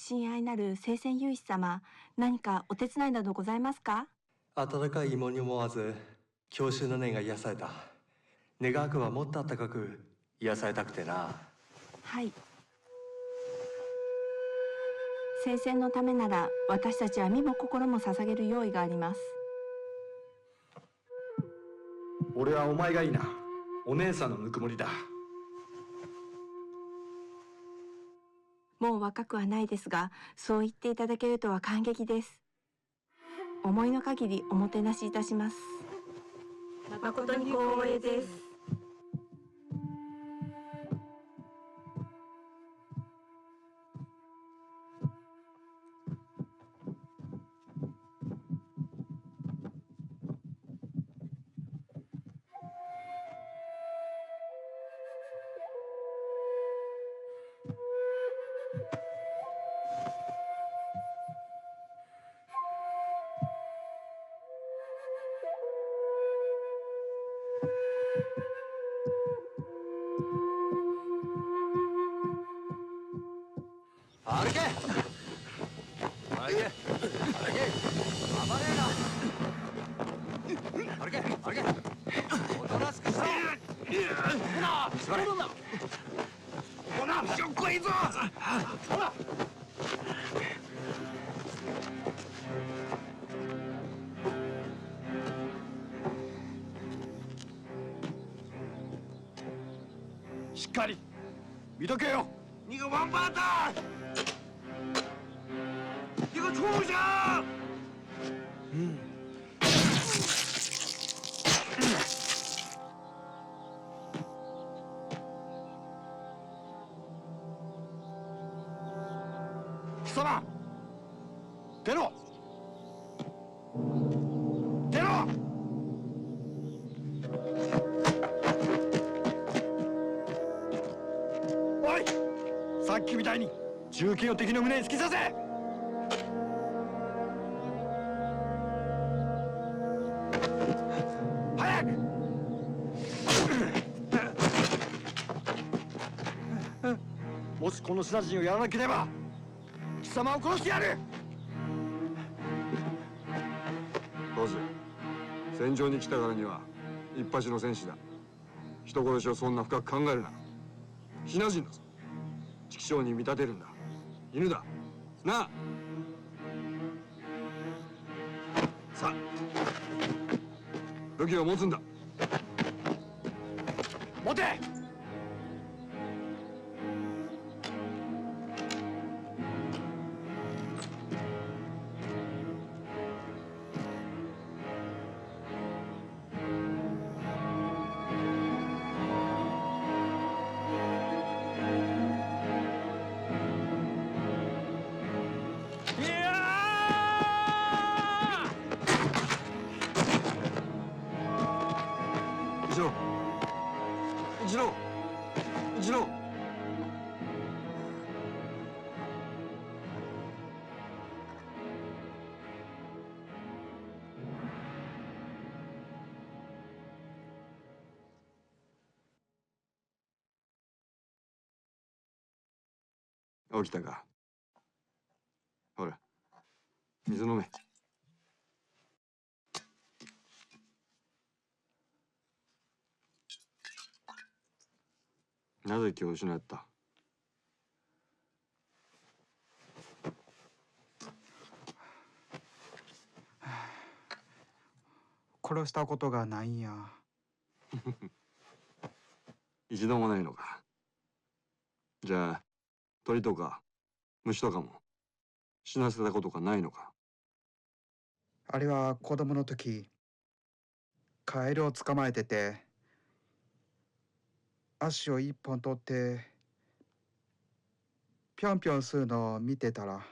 親愛なる聖戦勇士様、何かお手伝いなどございますか？温かい芋に思わず郷愁の念が癒された。願わくはもっと温かく癒されたくてな。はい。聖戦のためなら私たちは身も心も捧げる用意があります。俺はお前がいいな。お姉さんのぬくもりだ。もう若くはないですが、そう言っていただけるとは感激です。思いの限りおもてなしいたします。誠に光栄です。歩け歩け歩け暴れな。歩け歩けおとなしくしろ。ほら座れ。ほらしょっこいぞ。ほらしっかり見とけよ。你个王八蛋！你个畜生！貴様出ろ出ろ。おい、さっきみたいに銃剣を敵の胸に突き刺せ。早く。もしこの品人をやらなければ貴様を殺してやる。ボス、戦場に来たからには一発の戦士だ。人殺しをそんな深く考えるな。シナ人だぞ。畜生に見立てるんだ。犬だなあ。さあ武器を持つんだ。持て。一郎一郎一郎。起きたか。ほら水飲め。なぜ今日失った。殺したことがないんや。一度もないのか。じゃあ鳥とか虫とかも死なせたことがないのか。あれは子供の時、カエルを捕まえてて、足を一本取って、ぴょんぴょんするのを見てたら、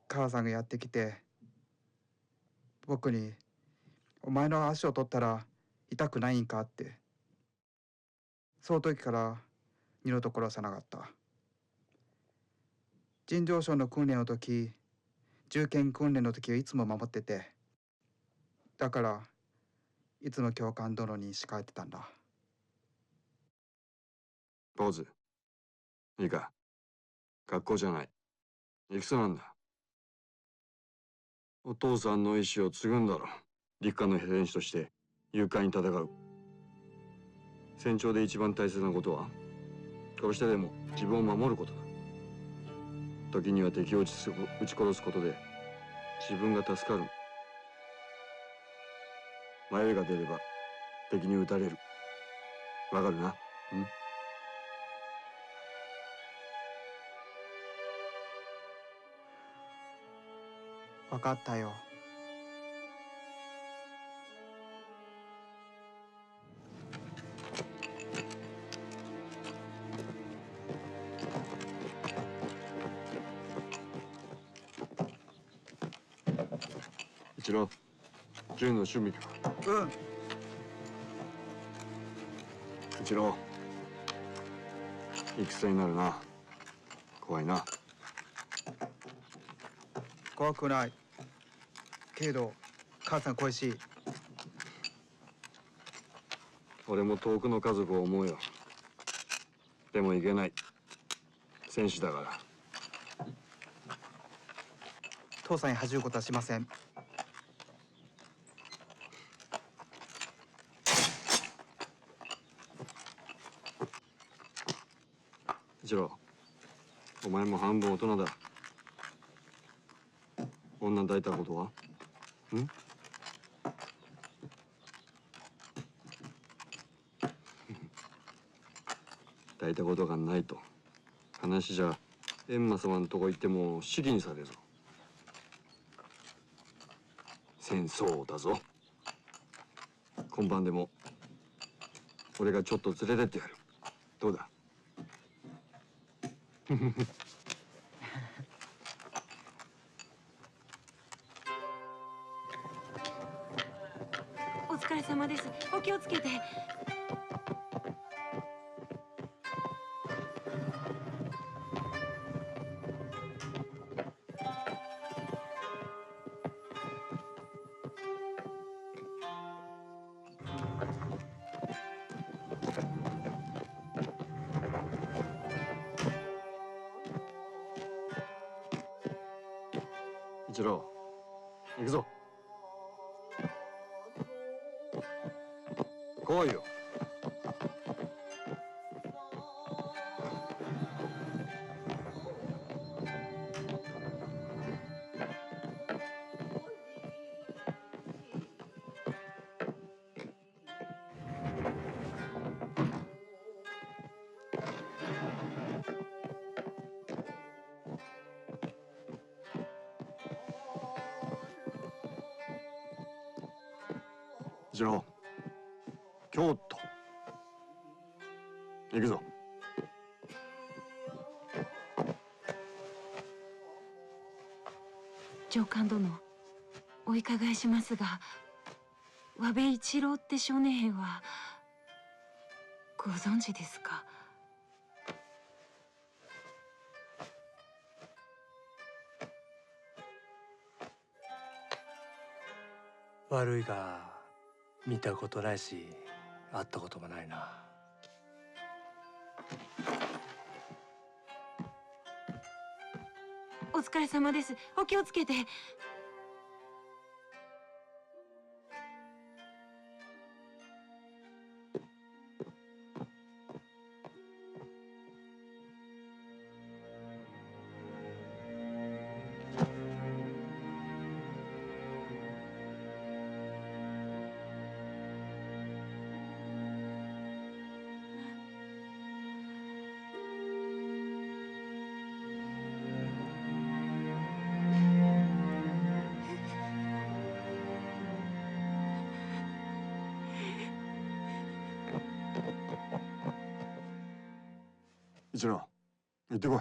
母さんがやってきて、僕に、お前の足を取ったら痛くないんかって。その時から二度と殺さなかった。尋常小の訓練の時、銃剣訓練の時はいつも守ってて、だからいつも教官殿に仕えてたんだ。坊主いいか。学校じゃない。戦なんだ。お父さんの意志を継ぐんだろ。陸艦の兵士として勇敢に戦う。戦場で一番大切なことは殺してでも自分を守ることだ。時には敵を撃ち殺すことで自分が助かる。迷いが出れば敵に撃たれる。わかるな？うん。分かったよ。一郎、銃の準備か。うん。一郎、戦になるな。怖いな。怖くない。けど母さん恋しい。俺も遠くの家族を思うよ。でもいけない。戦士だから。父さんに恥じることはしません。一郎、お前も半分大人だ。女抱いたことは？ん？抱いたことがないと話じゃ閻魔様のとこ行っても死儀にされるぞ。戦争だぞ。今晩でも俺がちょっと連れてってやる。どうだ？お疲れ様です。お気をつけて。一郎、行くぞ。来いよ。一郎、京都行くぞ。上官殿、お伺いしますが、和部一郎って少年兵はご存知ですか？悪いが見たことないし会ったこともないな。お疲れ様です。お気をつけて。一郎、行ってこい。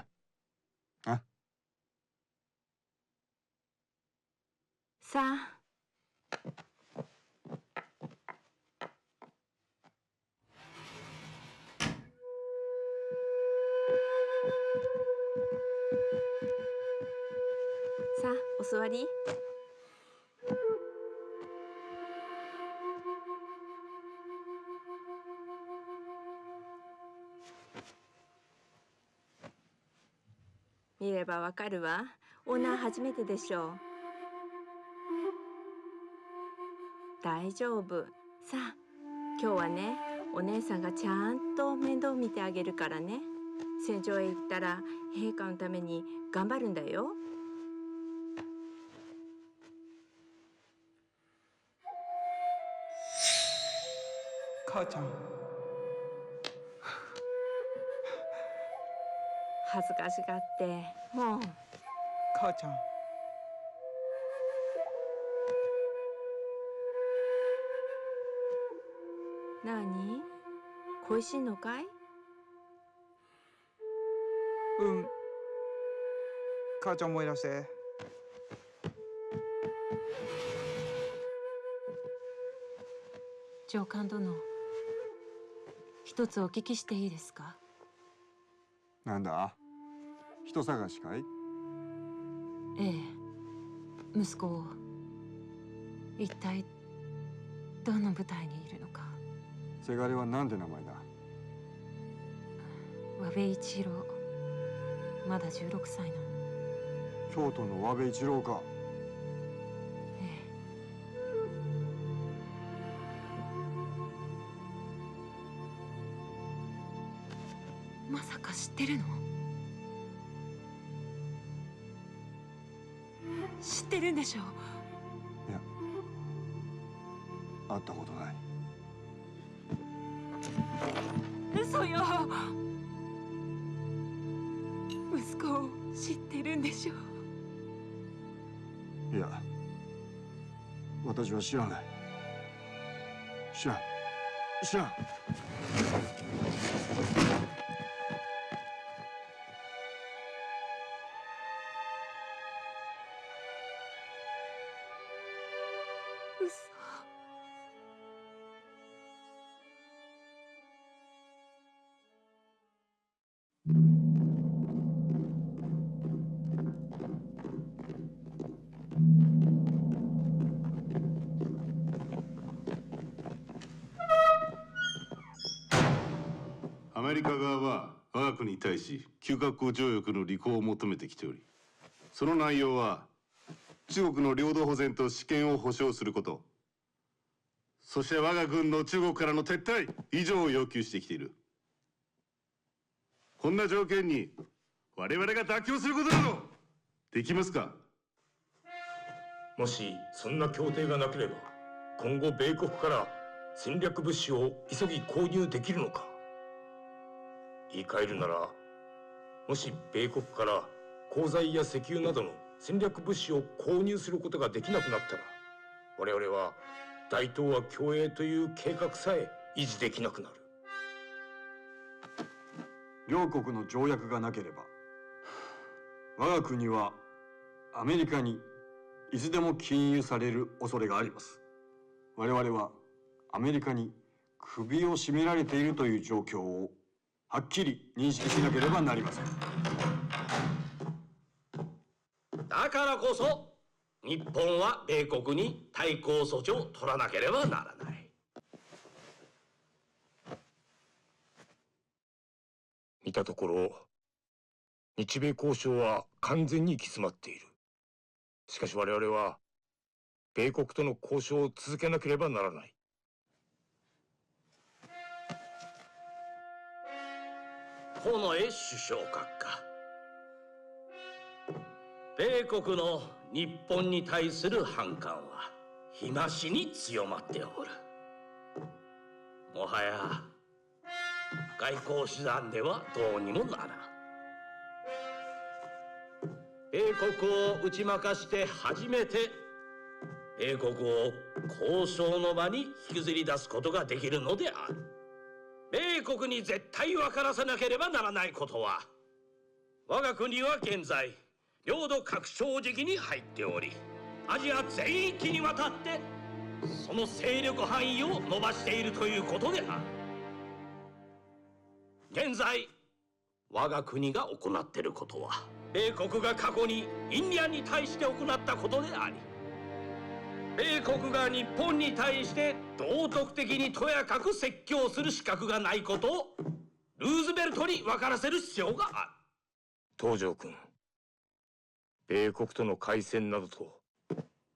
あ？さあ。さあ、お座り。見ればわかるわ。オーナー初めてでしょう。大丈夫。さあ、今日はね、お姉さんがちゃんと面倒見てあげるからね。戦場へ行ったら陛下のために頑張るんだよ。母ちゃん、恥ずかしがってもう。母ちゃん、何？恋しいのかい？母ちゃん思い出して。上官殿、一つお聞きしていいですか？なんだ、人探しかい？ええ、息子を一体どの部隊にいるのか。せがれはなんて名前だ？和部一郎、まだ16歳なの。京都の和部一郎か。ええ。まさか知ってるの？知ってるんでしょ？いや、会ったことない。嘘よ。息子を知ってるんでしょ？いや、私は知らない。知らん。嘘。アメリカ側は我が国に対し旧格好条約の履行を求めてきており、その内容は中国の領土保全と主権を保障すること、そして我が軍の中国からの撤退以上を要求してきている。こんな条件に我々が妥協することなどできますか？もしそんな協定がなければ、今後米国から戦略物資を急ぎ購入できるのか。言い換えるなら、もし米国から鋼材や石油などの戦略物資を購入することができなくなったら、我々は大東亜共栄という計画さえ維持できなくなる。両国の条約がなければ、我が国はアメリカにいつでも禁輸される恐れがあります。我々はアメリカに首を絞められているという状況をはっきり認識しなければなりません。だからこそ日本は米国に対抗措置を取らなければならない。見たところ、日米交渉は完全に行き詰まっている。しかし我々は米国との交渉を続けなければならない。近衛首相閣下、米国の日本に対する反感は日増しに強まっておる。もはや外交手段ではどうにもならん。米国を打ち負かして初めて米国を交渉の場に引きずり出すことができるのである。米国に絶対分からせなければならないことは、我が国は現在領土拡張時期に入っており、アジア全域にわたってその勢力範囲を伸ばしているということである。現在我が国が行っていることは、米国が過去にインディアンに対して行ったことであり、米国が日本に対して道徳的にとやかく説教する資格がないことをルーズベルトに分からせる必要がある。東条君、米国との開戦などと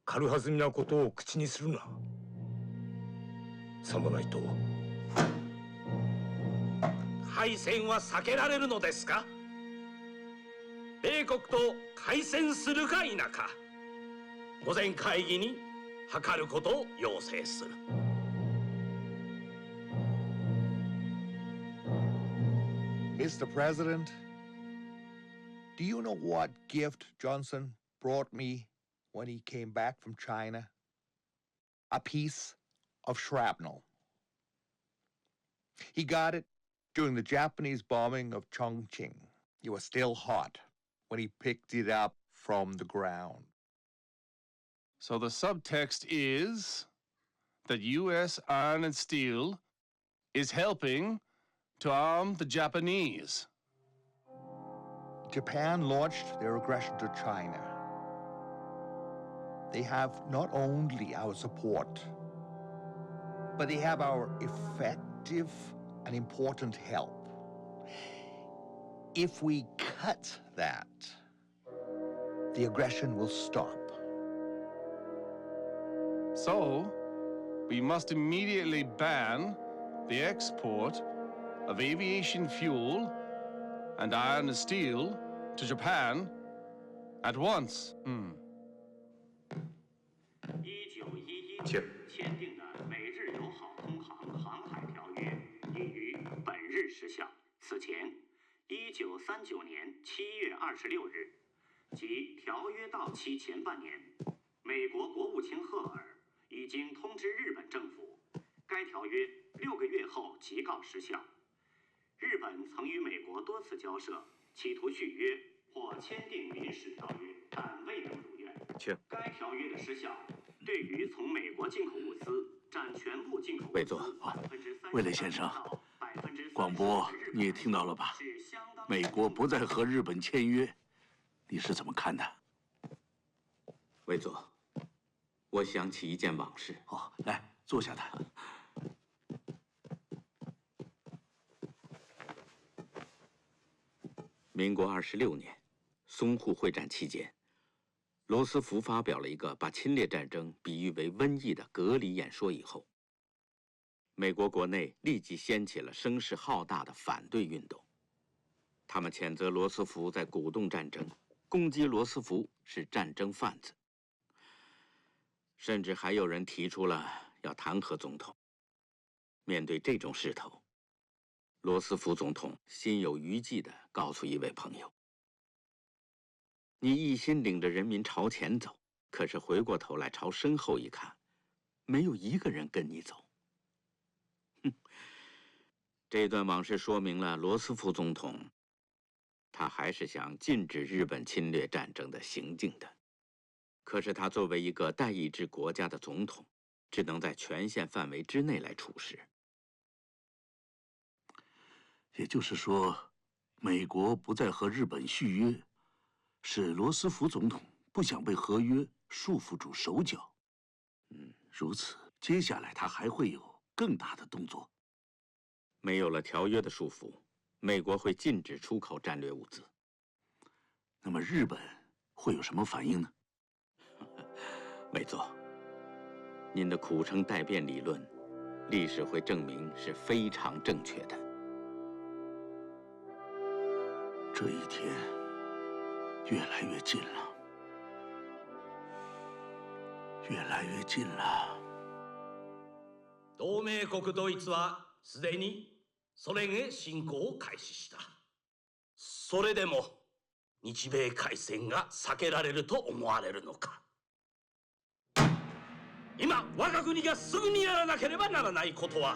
軽はずみなことを口にするな。さもないと。開戦は避けられるのですか？米国と開戦するか否か、御前会議に諮ることを要請する。Mr. President, do you know what gift Johnson brought me when he came back from China? A piece of shrapnel. He got it during the Japanese bombing of Chongqing. It was still hot when he picked it up from the ground. So the subtext is that U.S. Iron and Steel is helping to arm the Japanese. Japan launched their aggression to China. They have not only our support, but they have our effective and important help. If we cut that, the aggression will stop. So, we must immediately ban the export of aviation fuel and iron and steel to Japan at once. 请签订的美日友好通航航海条约已于本日失效。此前，1939年7月26日，即条约到期前半年，美国国务卿赫尔已经通知日本政府，该条约6个月后即告失效。日本曾与美国多次交涉，企图续约或签订临时条约，但未能如愿。请。该条约的失效，对于从美国进口物资占全部进口物资魏总，魏磊先生，广播你也听到了吧？美国不再和日本签约，你是怎么看的？魏总，我想起一件往事。哦，来坐下谈。民国26年，淞沪会战期间，罗斯福发表了一个把侵略战争比喻为瘟疫的隔离演说以后，美国国内立即掀起了声势浩大的反对运动。他们谴责罗斯福在鼓动战争，攻击罗斯福是战争贩子，甚至还有人提出了要弹劾总统。面对这种势头，罗斯福总统心有余悸地告诉一位朋友：“你一心领着人民朝前走，可是回过头来朝身后一看，没有一个人跟你走。”哼，这段往事说明了罗斯福总统，他还是想禁止日本侵略战争的行径的。可是他作为一个代议制国家的总统，只能在权限范围之内来处事。也就是说，美国不再和日本续约，是罗斯福总统不想被合约束缚住手脚。如此，接下来他还会有更大的动作。没有了条约的束缚，美国会禁止出口战略物资。那么日本会有什么反应呢？魏总，您的苦撑待变理论，历史会证明是非常正确的。这一天越来越近了，越来越近了。同盟国ドイツはすでにソ連へ侵攻を開始した。それでも日米開戦が避けられると思われるのか。今我が国がすぐにやらなければならないことは、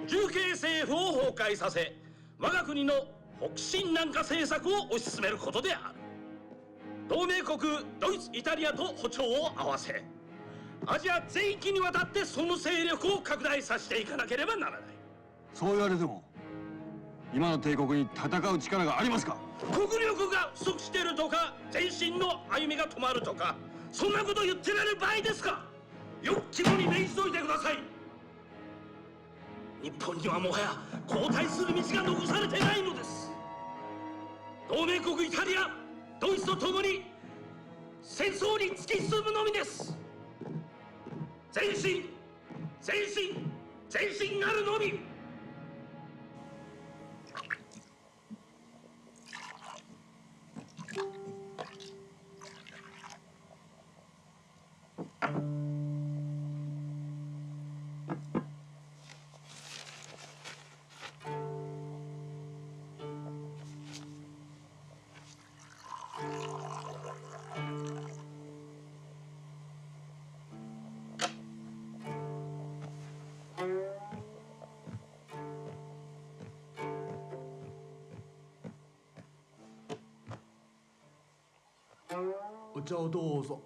重慶政府を崩壊させ、我が国の北進南下政策を推し進めることである。同盟国ドイツ、イタリアと歩調を合わせ、アジア全域にわたってその勢力を拡大させていかなければならない。そう言われても、今の帝国に戦う力がありますか？国力が不足しているとか、前進の歩みが止まるとか、そんなこと言ってられる場合ですか？よく肝に銘じておいてください。日本にはもはや後退する道が残されていないのです。同盟国イタリア、ドイツと共に戦争に突き進むのみです。前進前進前進なるのみ。お茶をどうぞ。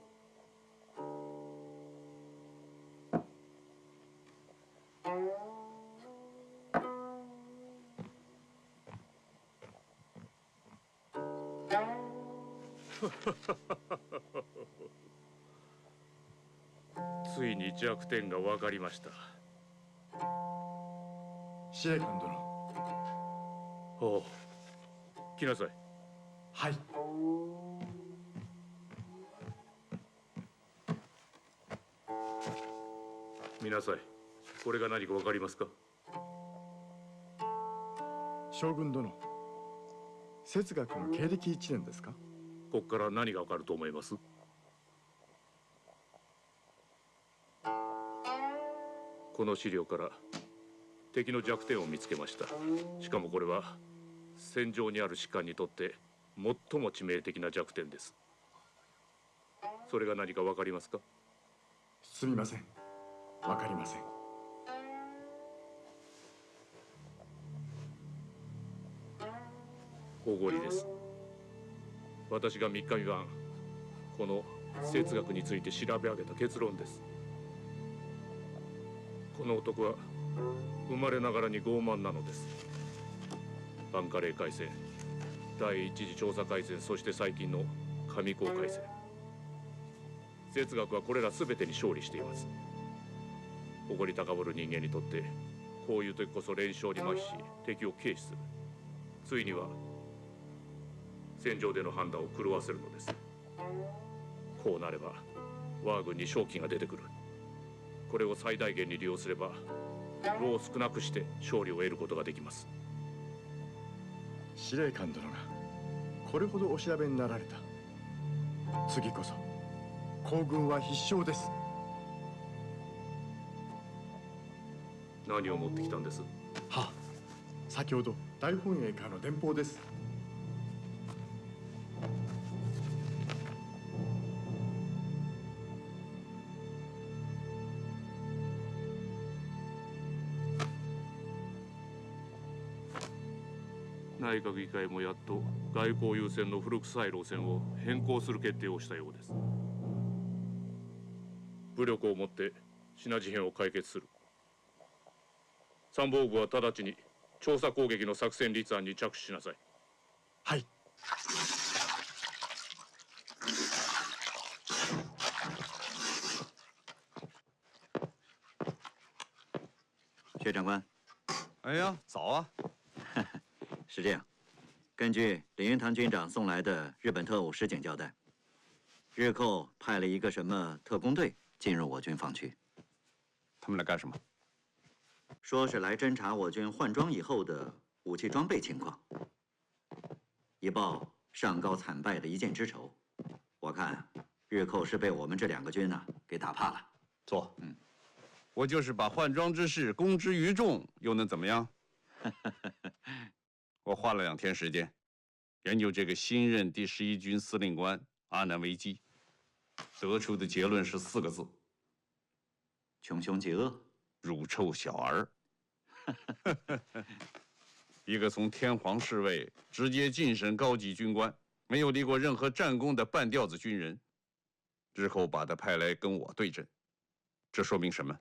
ついに弱点が分かりました。司令官殿。おう、来なさい。はい。見なさい。これが何か分かりますか？将軍殿、哲学の経歴1年ですか？ここから何が分かると思います？この資料から敵の弱点を見つけました。しかもこれは戦場にある士官にとって最も致命的な弱点です。それが何か分かりますか？すみません、わかりません。おごりです。私が3日3晩この哲学について調べ上げた結論です。この男は生まれながらに傲慢なのです。バンカレー海戦、第一次調査海戦、そして最近の上高海戦、哲学はこれら全てに勝利しています。誇り高ぶる人間にとってこういう時こそ連勝に麻痺し敵を軽視する。ついには戦場での判断を狂わせるのです。こうなれば我が軍に勝機が出てくる。これを最大限に利用すれば労を少なくして勝利を得ることができます。司令官殿がこれほどお調べになられた。次こそ皇軍は必勝です。何を持ってきたんです？は、先ほど大本営からの電報です。内閣議会もやっと外交優先の古臭い路線を変更する決定をしたようです。武力をもって品事変を解決する。参謀部は直ちに調査攻撃の作戦立案に着手しなさい。はい。薛长官。哎呀，早啊！是这样，根据林云堂军长送来的日本特务实景交代，日寇派了一个什么特工队进入我军防区。他们来干什么？说是来侦查我军换装以后的武器装备情况，以报上高惨败的一箭之仇。我看日寇是被我们这2个军给打怕了。错，我就是把换装之事公之于众，又能怎么样？我花了2天时间，研究这个新任第11军司令官阿南惟基，得出的结论是4个字：穷凶极恶，乳臭小儿。一个从天皇侍卫直接晋升高级军官，没有立过任何战功的半吊子军人，日后把他派来跟我对阵，这说明什么？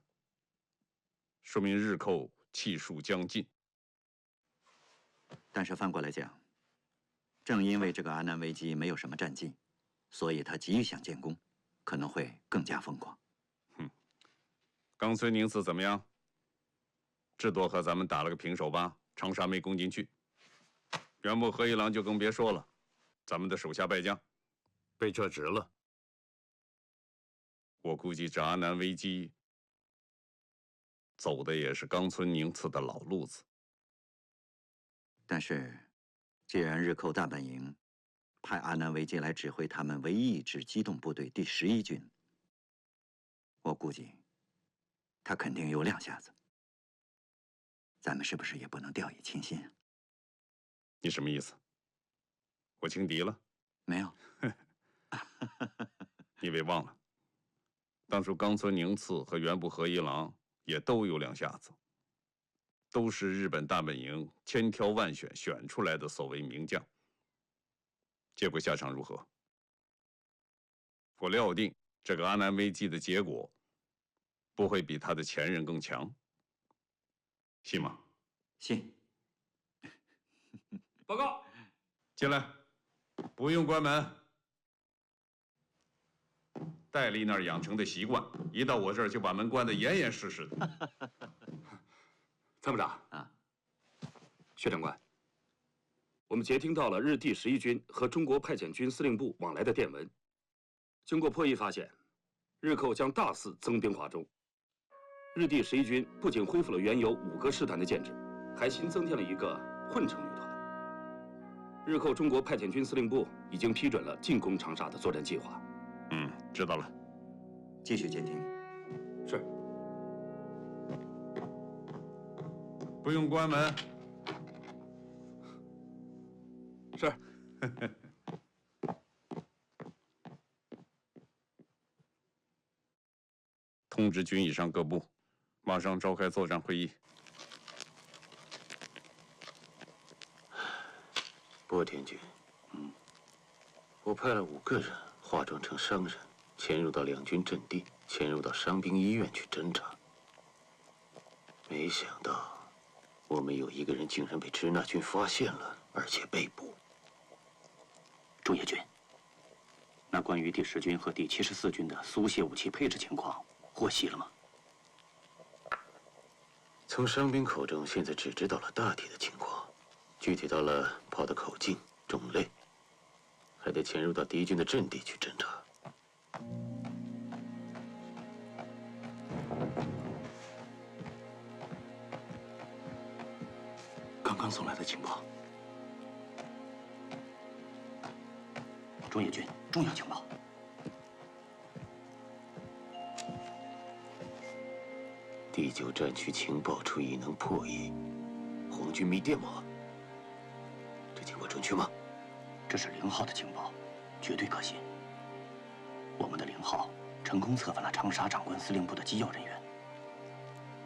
说明日寇气数将尽。但是反过来讲，正因为这个阿南惟基没有什么战绩，所以他急于想建功，可能会更加疯狂。冈村宁次怎么样？智多和咱们打了个平手吧，长沙没攻进去。原木和一郎就更别说了，咱们的手下败将被撤职了。我估计这阿南危机走的也是冈村宁次的老路子。但是，既然日寇大本营派阿南惟基来指挥他们唯一一支机动部队第11军，我估计他肯定有两下子。咱们是不是也不能掉以轻心啊？你什么意思？我轻敌了？没有。你别忘了，当初冈村宁次和原部和一郎也都有两下子，都是日本大本营千挑万选选出来的所谓名将。结果下场如何？我料定这个阿南危机的结果不会比他的前任更强，信吗？信。报告。进来，不用关门。戴笠那儿养成的习惯，一到我这儿就把门关得严严实实的。参谋长啊，薛长官，我们接听到了日第11军和中国派遣军司令部往来的电文。经过破译发现，日寇将大肆增兵华中。日第11军不仅恢复了原有5个师团的建制，还新增添了一个混成旅团。日寇中国派遣军司令部已经批准了进攻长沙的作战计划。知道了。继续监听。是。不用关门。是。通知军以上各部，马上召开作战会议。波田君，我派了5个人化妆成商人，潜入到两军阵地，潜入到伤兵医院去侦查。没想到，我们有1个人竟然被支那军发现了，而且被捕。中野君，那关于第10军和第74军的苏械武器配置情况，获悉了吗？从伤兵口中，现在只知道了大体的情况，具体到了炮的口径、种类，还得潜入到敌军的阵地去侦查。刚刚送来的情报，中野军重要情报。第9战区情报处已能破译皇军密电码，这情报准确吗？这是0号的情报，绝对可信。我们的0号成功策反了长沙长官司令部的机要人员。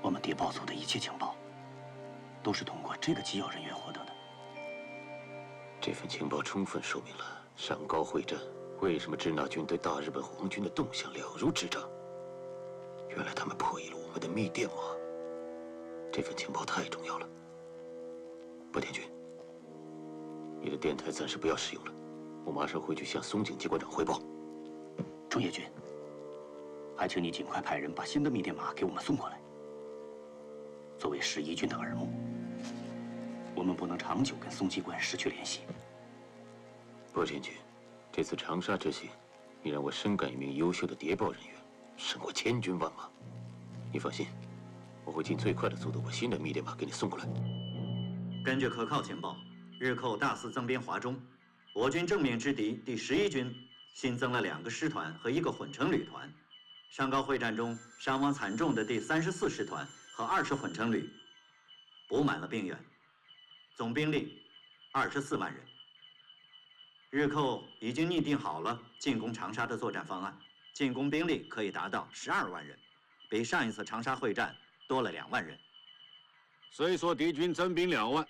我们谍报组的一切情报，都是通过这个机要人员获得的。这份情报充分说明了上高会战为什么支那军对大日本皇军的动向了如指掌。原来他们破译了我们的密电码，这份情报太重要了。波田君，你的电台暂时不要使用了，我马上回去向松井机关长汇报。中野君，还请你尽快派人把新的密电码给我们送过来。作为11军的耳目，我们不能长久跟松机关失去联系。波田君，这次长沙之行，你让我深感一名优秀的谍报人员胜过千军万马。你放心，我会尽最快的速度把新的密电码给你送过来。根据可靠情报，日寇大肆增兵华中，我军正面之敌第11军新增了2个师团和1个混成旅团。上高会战中伤亡惨重的第34师团和20混成旅补满了兵员，总兵力24万人。日寇已经拟定好了进攻长沙的作战方案，进攻兵力可以达到12万人，比上一次长沙会战多了2万人。虽说敌军增兵2万，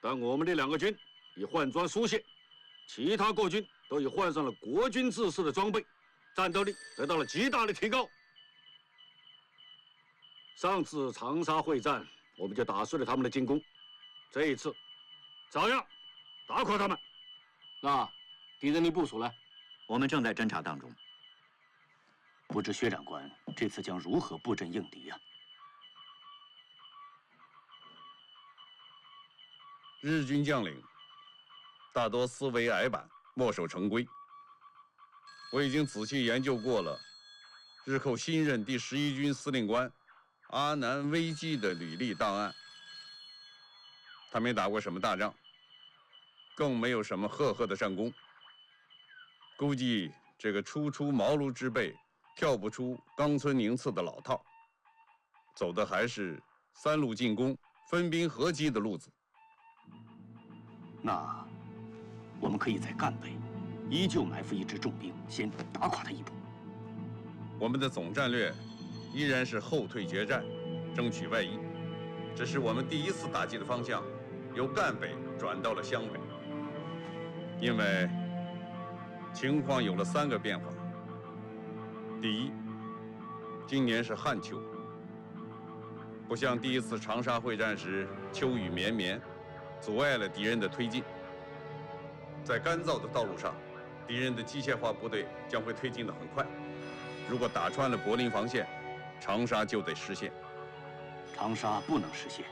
但我们这2个军已换装苏械，其他国军都已换上了国军制式的装备，战斗力得到了极大的提高。上次长沙会战，我们就打碎了他们的进攻，这一次照样打垮他们。那敌人的部署呢？我们正在侦查当中。不知薛长官这次将如何布阵应敌呀？日军将领大多思维矮板，墨守成规。我已经仔细研究过了日寇新任第11军司令官阿南危机的履历档案。他没打过什么大仗，更没有什么赫赫的战功。估计这个初出茅庐之辈跳不出冈村宁次的老套，走的还是3路进攻、分兵合击的路子。那我们可以在赣北依旧埋伏一支重兵，先打垮他一部。我们的总战略依然是后退决战，争取外夷，只是我们第一次打击的方向由赣北转到了湘北，因为情况有了3个变化。第一，今年是旱秋，不像第一次长沙会战时秋雨绵绵，阻碍了敌人的推进。在干燥的道路上，敌人的机械化部队将会推进得很快。如果打穿了柏林防线，长沙就得失陷。长沙不能失陷，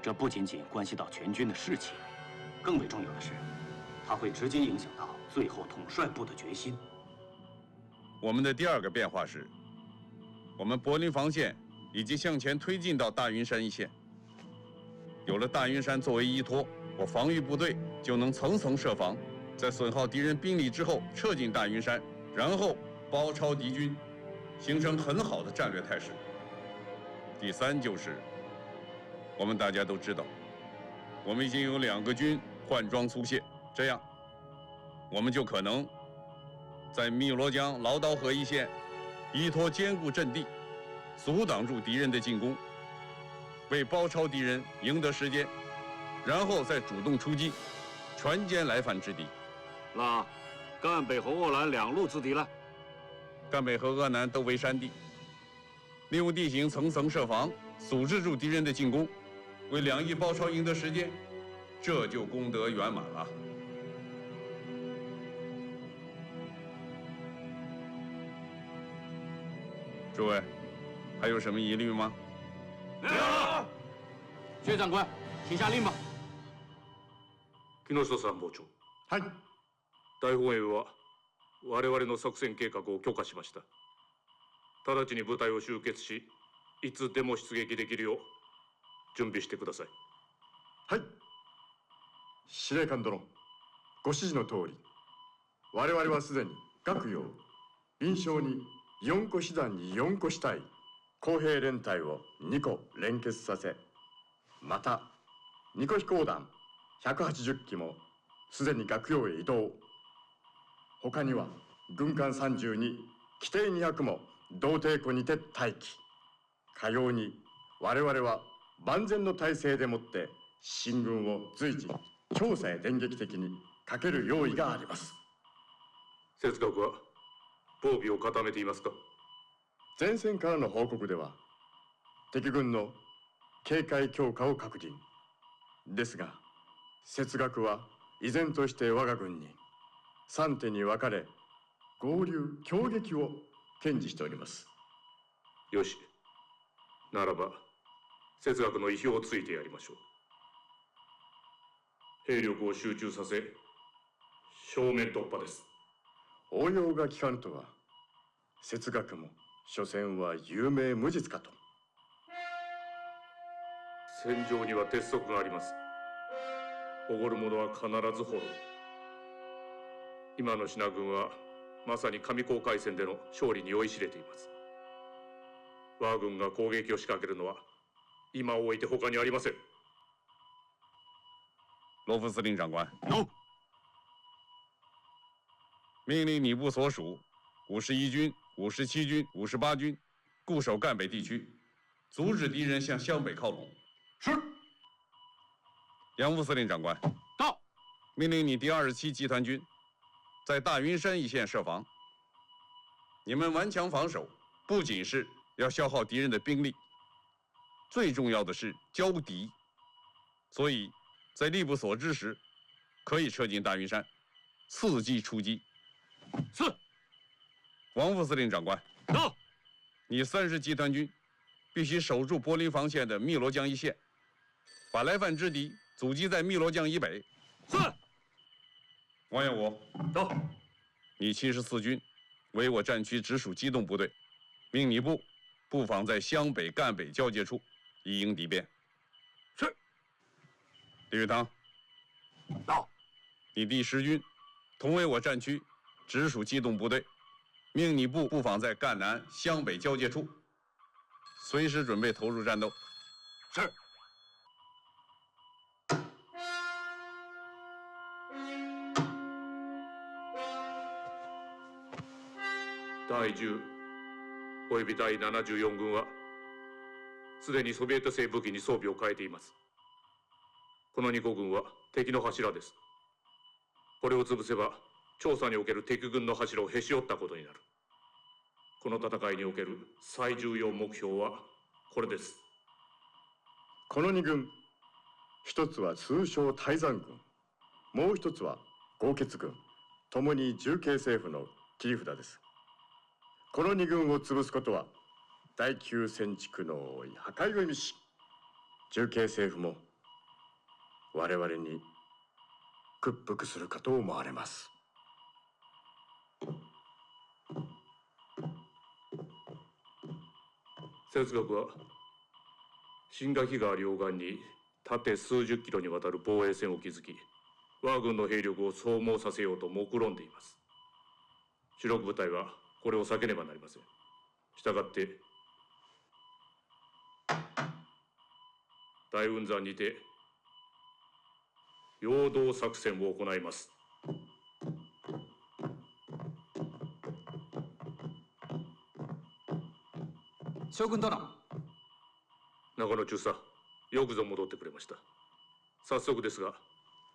这不仅仅关系到全军的士气，更为重要的是，它会直接影响到最后统帅部的决心。我们的第2个变化是，我们柏林防线已经向前推进到大云山一线。有了大云山作为依托，我防御部队就能层层设防，在损耗敌人兵力之后撤进大云山，然后包抄敌军，形成很好的战略态势。第3就是，我们大家都知道，我们已经有2个军换装粗械，这样，我们就可能在汨罗江劳刀河一线依托坚固阵地，阻挡住敌人的进攻，为包抄敌人赢得时间，然后再主动出击，船坚来犯之敌。那赣北和鄂兰2路之敌呢？赣北和鄂南都为山地，利用地形层层设防，阻止住敌人的进攻，为2翼包抄赢得时间，这就功德圆满了。诸位，还有什么疑虑吗？没有。薛长官，请下令吧。木下参謀長。はい。大本営は我々の作戦計画を許可しました。直ちに部隊を集結し、いつでも出撃できるよう準備してください。はい。司令官殿、ご指示の通り、我々はすでに各陽、臨床に4個師団に4個師隊、工兵連隊を2個連結させ、また2個飛行団180機もすでに学陽へ移動。他には軍艦32、機艇200も同艇湖にて待機。かように我々は万全の体制でもって進軍を随時調査へ電撃的にかける用意があります。節学は防備を固めていますか？前線からの報告では敵軍の警戒強化を確認ですが、節学は依然として我が軍に3手に分かれ合流協撃を堅持しております。よし、ならば節学の意表をついてやりましょう。兵力を集中させ正面突破です。応用が効かぬとは、節学も所詮は有名無実かと。戦場には鉄則があります。おごる者は必ず滅ぶ。今の信軍はまさに上高海戦での勝利に酔いしれています。我が軍が攻撃を仕掛けるのは今を置いて他にありません。罗夫司令长官，有。命令你部所属51军、57军、58军固守赣北地区，阻止敌人向湘北靠拢。是。杨副司令长官，到。命令你第27集团军在大云山一线设防。你们顽强防守，不仅是要消耗敌人的兵力，最重要的是交敌。所以，在力不所至时，可以撤进大云山，伺机出击。是。王副司令长官，到。你30集团军必须守住柏林防线的汨罗江一线，把来犯之敌阻击在汨罗江以北。是。王彦武，到。你74军为我战区直属机动部队，命你部布防在湘北赣北交界处，以迎敌变。是。李玉堂，到。你第10军同为我战区直属机动部队，命你部布防在赣南湘北交界处，随时准备投入战斗。是。第10および第74軍はすでにソビエト製武器に装備を変えています。この2個軍は敵の柱です。これを潰せば調査における敵軍の柱をへし折ったことになる。この戦いにおける最重要目標はこれです。この2軍、一つは通称泰山軍、もう一つは豪傑軍、ともに重慶政府の切り札です。この2軍を潰すことは第9戦地区の破壊を意味し、重慶政府も我々に屈服するかと思われます。哲学は新垣川両岸に縦数十キロにわたる防衛線を築き、我が軍の兵力を消耗させようと目論んでいます。主力部隊はこれを避けねばなりません。したがって大雲山にて陽動作戦を行います。将軍殿。中野中佐、よくぞ戻ってくれました。早速ですが、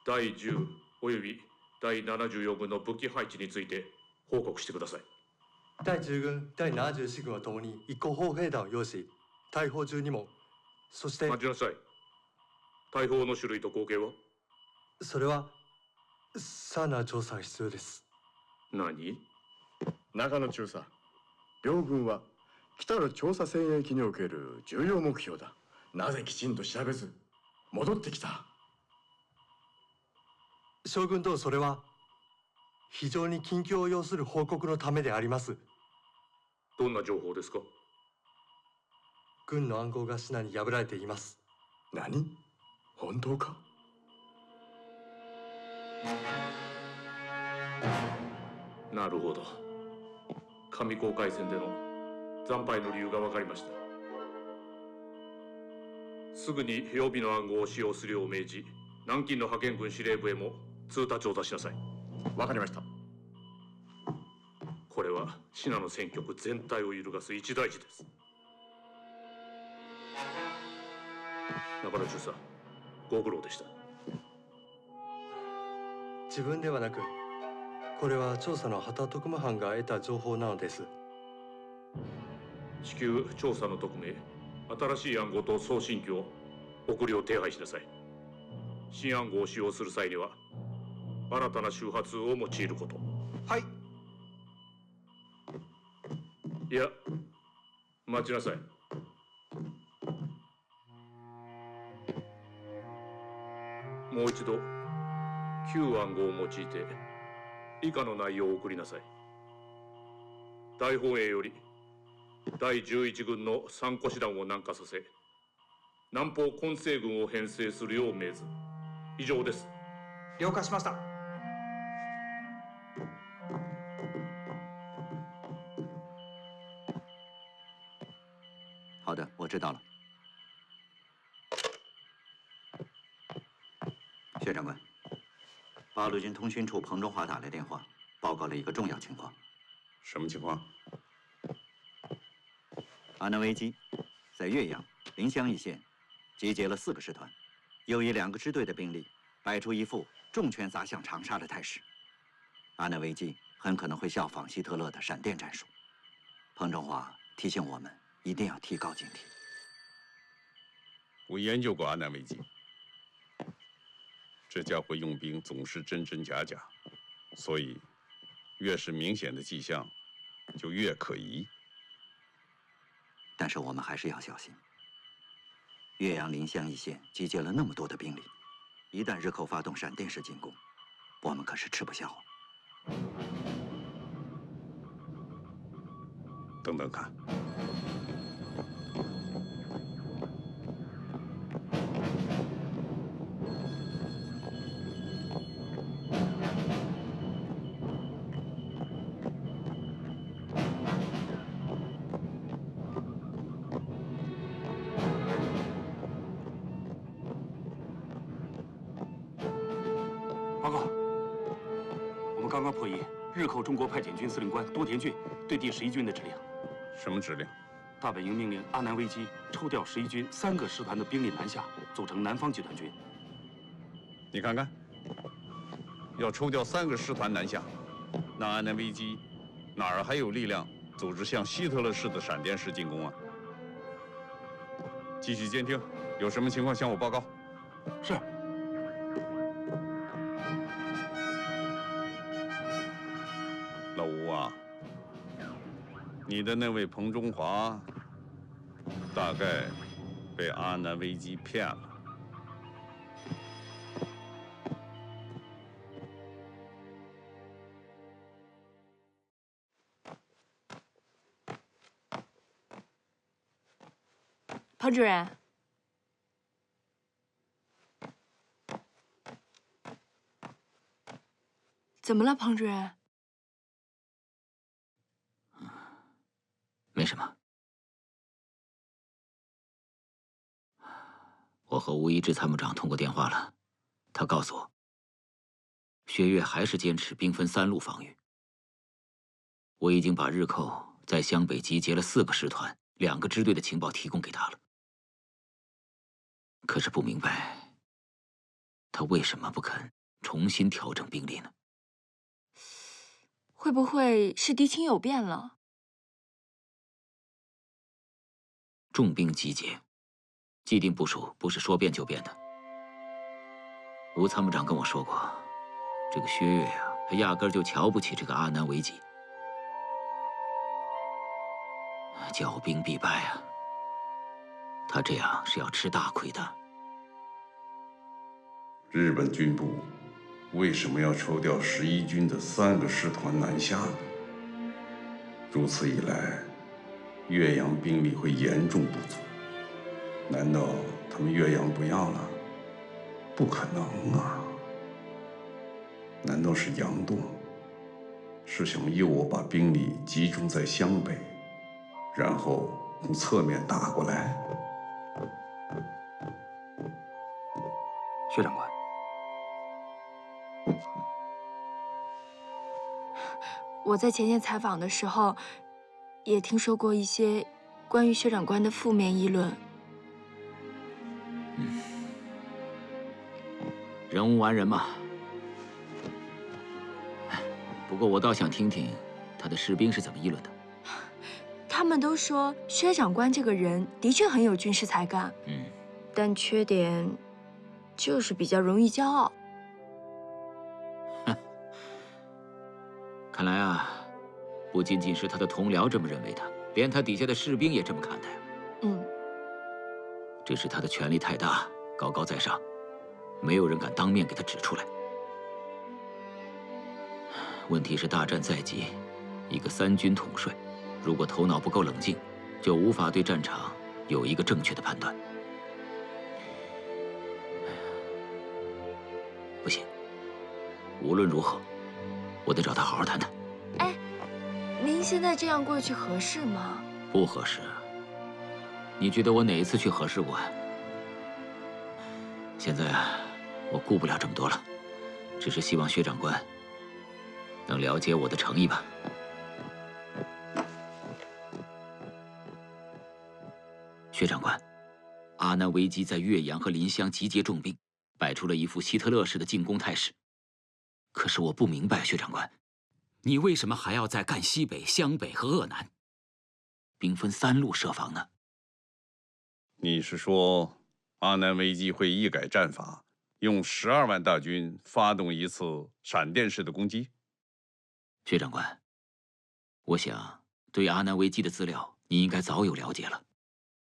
第10および第74軍の武器配置について報告してください。第10軍、第74軍はともに一個砲兵団を擁し、大砲12門、そして。待ちなさい。大砲の種類と口径は？それはさらなる調査が必要です。何？中野中佐、両軍は来たる調査戦役における重要目標だ。なぜきちんと調べず戻ってきた？将軍殿、それは非常に緊急を要する報告のためであります。どんな情報ですか？軍の暗号がシナに破られています。何？本当か？なるほど。上高海戦での惨敗の理由が分かりました。すぐに予備の暗号を使用するよう命じ、南京の派遣軍司令部へも通達を出しなさい。わかりました。これは信濃戦局全体を揺るがす一大事です。中野中佐、ご苦労でした。自分ではなく、これは調査の旗特務班が得た情報なのです。至急調査の特命、新しい暗号と送信機を送りを手配しなさい。新暗号を使用する際には新たな周波数を用いること。はい。いや、待ちなさい。もう一度旧暗号を用いて以下の内容を送りなさい。大本営より第11軍の3個師団を南下させ、南方混成軍を編成するよう命ず。以上です。了解しました。好的，我知道了。薛长官，八路军通讯处彭中华打来电话，报告了一个重要情况。什么情况？阿南危机在岳阳、临湘一线集结了4个师团，又以2个支队的兵力，摆出一副重拳砸向长沙的态势。阿南危机很可能会效仿希特勒的闪电战术。彭中华提醒我们一定要提高警惕。我研究过阿南危机，这家伙用兵总是真真假假，所以越是明显的迹象，就越可疑。但是我们还是要小心。岳阳、临湘一线集结了那么多的兵力，一旦日寇发动闪电式进攻，我们可是吃不消。等等看。报告，我们刚刚破译日寇中国派遣军司令官多田骏对第11军的指令。什么指令？大本营命令阿南危机抽调11军3个师团的兵力南下，组成南方集团军。你看看，要抽调3个师团南下，那阿南危机哪儿还有力量组织像希特勒式的闪电式进攻啊？继续监听，有什么情况向我报告。是。老吴啊，你的那位彭中华大概被阿南危机骗了。彭主任，怎么了，彭主任？没什么。我和吴一之参谋长通过电话了，他告诉我，薛岳还是坚持兵分3路防御。我已经把日寇在湘北集结了4个师团、2个支队的情报提供给他了。可是不明白，他为什么不肯重新调整兵力呢？会不会是敌情有变了？重兵集结，既定部署不是说变就变的。吴参谋长跟我说过，这个薛岳啊，他压根儿就瞧不起这个阿南危机，骄兵必败啊！他这样是要吃大亏的。日本军部为什么要抽调11军的3个师团南下呢？如此一来，岳阳兵力会严重不足。难道他们岳阳不要了？不可能啊！难道是杨栋是想诱我把兵力集中在湘北，然后从侧面打过来？薛长官，我在前线采访的时候，也听说过一些关于薛长官的负面议论。人无完人嘛。不过我倒想听听他的士兵是怎么议论的。他们都说薛长官这个人的确很有军事才干，但缺点就是比较容易骄傲。看来啊，不仅仅是他的同僚这么认为他，连他底下的士兵也这么看待。这是他的权力太大，高高在上，没有人敢当面给他指出来。问题是大战在即，一个3军统帅，如果头脑不够冷静，就无法对战场有一个正确的判断。不行，无论如何，我得找他好好谈谈。哎，您现在这样过去合适吗？不合适。你觉得我哪一次去合适过？现在我顾不了这么多了，只是希望薛长官能了解我的诚意吧。薛长官，阿南危机在岳阳和临湘集结重兵，摆出了一副希特勒式的进攻态势。可是我不明白，薛长官，你为什么还要在赣西北、湘北和鄂南兵分3路设防呢？你是说，阿南危机会一改战法，用12万大军发动一次闪电式的攻击？薛长官，我想对阿南危机的资料，你应该早有了解了。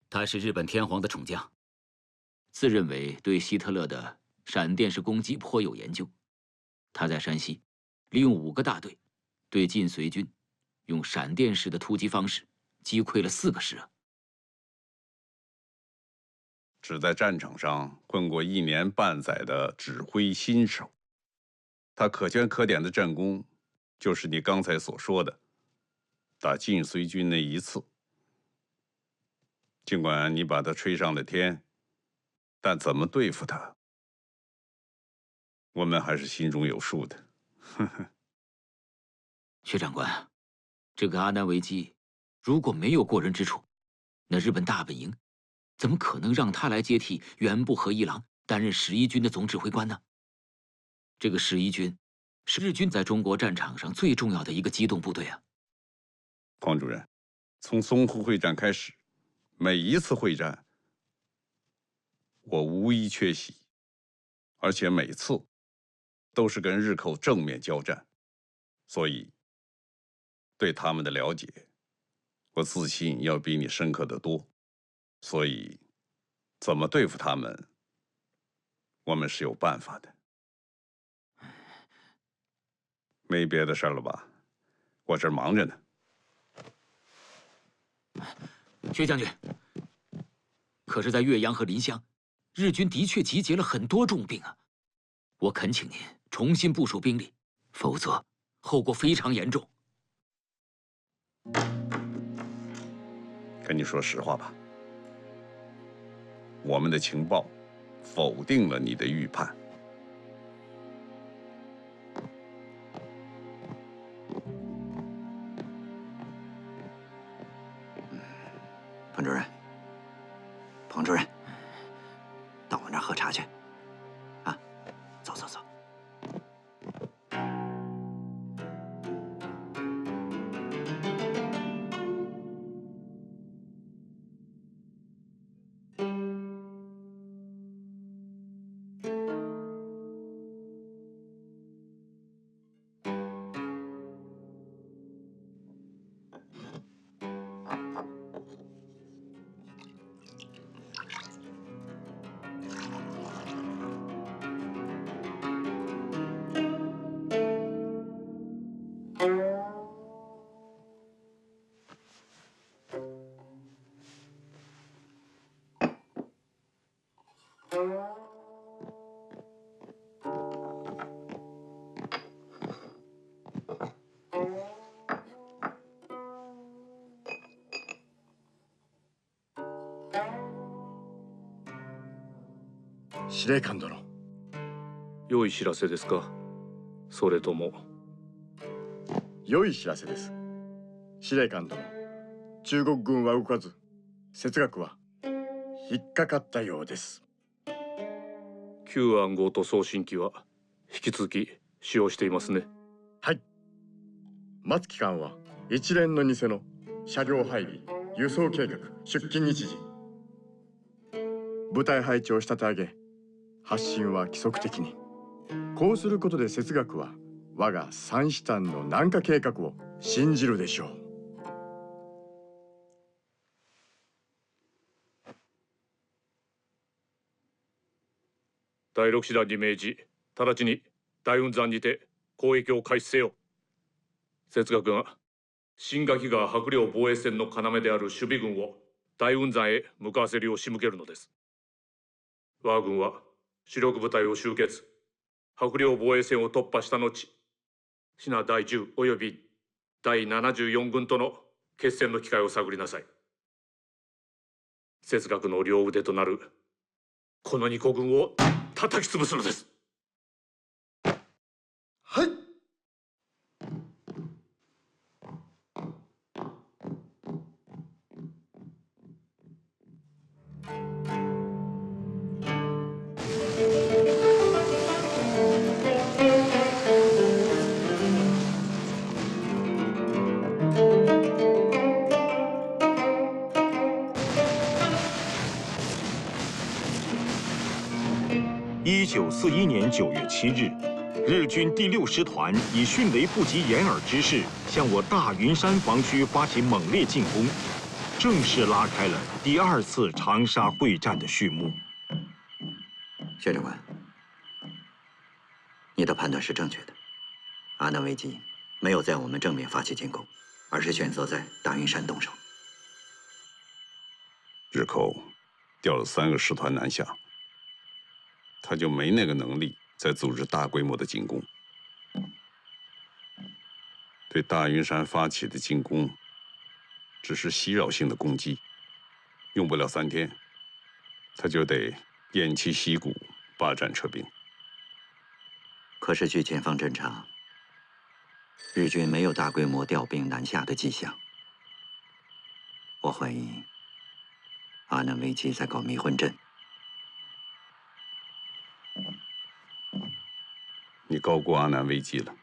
他是日本天皇的宠将，自认为对希特勒的闪电式攻击颇有研究。他在山西利用5个大队，对晋绥军用闪电式的突击方式击溃了4个师啊！只在战场上混过1年半载的指挥新手，他可圈可点的战功，就是你刚才所说的打晋绥军那一次。尽管你把他吹上了天，但怎么对付他，我们还是心中有数的。薛长官，这个阿南危机如果没有过人之处，那日本大本营怎么可能让他来接替原部和一郎担任11军的总指挥官呢？这个11军是日军在中国战场上最重要的一个机动部队啊！黄主任，从淞沪会战开始，每一次会战，我无一缺席，而且每次都是跟日寇正面交战，所以对他们的了解，我自信要比你深刻得多。所以，怎么对付他们，我们是有办法的。没别的事了吧？我这儿忙着呢。薛将军，可是，在岳阳和临湘，日军的确集结了很多重兵啊！我恳请您重新部署兵力，否则后果非常严重。跟你说实话吧。我们的情报否定了你的预判。彭主任，彭主任，到我那儿喝茶去。啊，走走走。司令官殿。良い知らせですか、それとも。良い知らせです。司令官殿、中国軍は動かず、哲学は引っかかったようです。旧暗号と送信機は引き続き使用していますね。はい。待つ期間は一連の偽の車両配備、輸送計画、出勤日時。部隊配置を仕立て上げ、発信は規則的に。こうすることで哲学は我が三子丹の南下計画を信じるでしょう。第6師団に命じ、直ちに大雲山にて攻撃を開始せよ。哲学が新垣川白陵防衛線の要である守備軍を大雲山へ向かわせるよう仕向けるのです。我が軍は主力部隊を集結、白陵防衛線を突破した後、信濃第10および第74軍との決戦の機会を探りなさい。哲学の両腕となるこの2個軍を叩き潰すのです。はい。1941年9月7日，日军第6师团以迅雷不及掩耳之势向我大云山防区发起猛烈进攻，正式拉开了第2次长沙会战的序幕。薛长官，你的判断是正确的。阿南危机没有在我们正面发起进攻，而是选择在大云山动手。日寇调了3个师团南下，他就没那个能力再组织大规模的进攻。对大云山发起的进攻，只是袭扰性的攻击，用不了3天，他就得偃旗息鼓，罢战撤兵。可是据前方侦查，日军没有大规模调兵南下的迹象。我怀疑阿南危机在搞迷魂阵。你高估阿南危机了。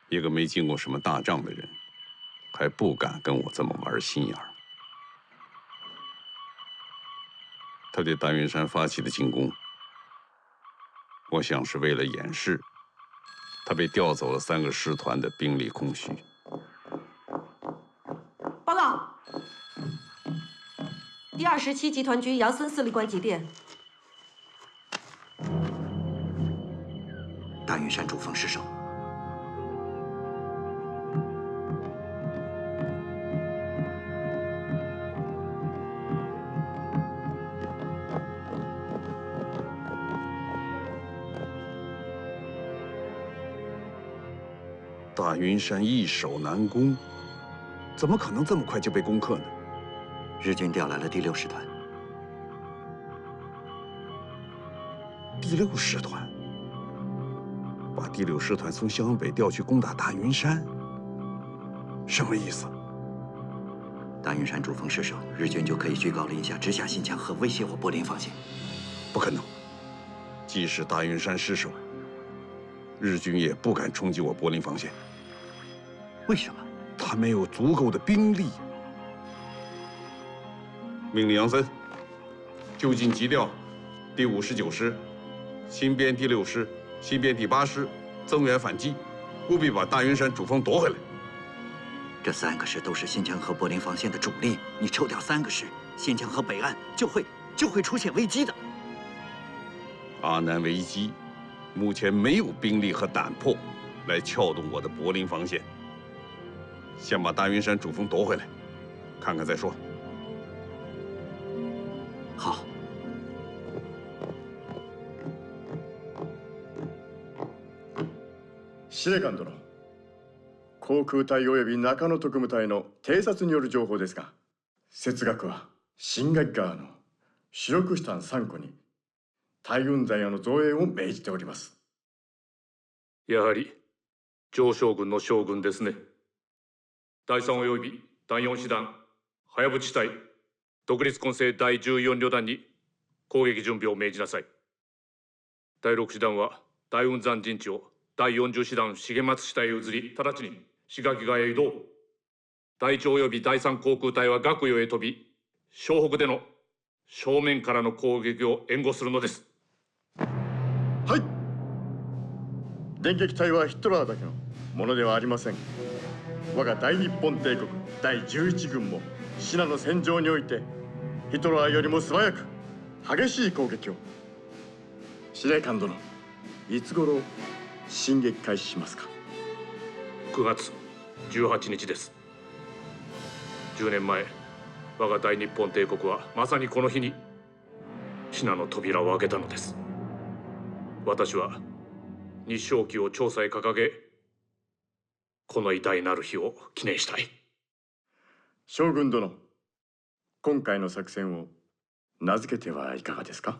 一个没经过什么大仗的人，还不敢跟我这么玩心眼儿。他对大云山发起的进攻，我想是为了掩饰他被调走了3个师团的兵力空虚。报告，第27集团军杨森司令官急电，大云山主峰失守。大云山易守难攻，怎么可能这么快就被攻克呢？日军调来了第6师团。第6师团把第6师团从湘北调去攻打大云山，什么意思？大云山主峰失守，日军就可以居高临下，直下新疆和威胁我柏林防线。不可能！即使大云山失守，日军也不敢冲击我柏林防线。为什么？他没有足够的兵力。命令杨森就近急调第59师、新编第6师、新编第8师增援反击，务必把大云山主峰夺回来。这3个师都是新疆和柏林防线的主力，你抽调3个师，新疆和北岸就会出现危机的。阿南危机目前没有兵力和胆魄来撬动我的柏林防线。先把大云山主峰夺回来，看看再说。好。司令官殿、航空隊及び中野特務隊の偵察による情報ですが、節学は新垣川の主力師団3個に大軍山への増援を命じております。やはり上将軍の将軍ですね。第3及び第4師団早淵隊独立混成第14旅団に攻撃準備を命じなさい。第6師団は大雲山陣地を第40師団重松支隊へ移り、直ちに志垣川へ移動。第1及び第3航空隊は岳陽へ飛び、湘北での正面からの攻撃を援護するのです。はい。電撃隊はヒトラーだけのものではありません。我が大日本帝国第11軍も信濃戦場においてヒトラーよりも素早く激しい攻撃を。司令官殿、いつ頃進撃開始しますか？9月18日です。10年前、我が大日本帝国はまさにこの日に信濃の扉を開けたのです。私は日章旗を調査へ掲げ、この偉大なる日を記念したい。将軍殿、今回の作戦を名付けてはいかがですか？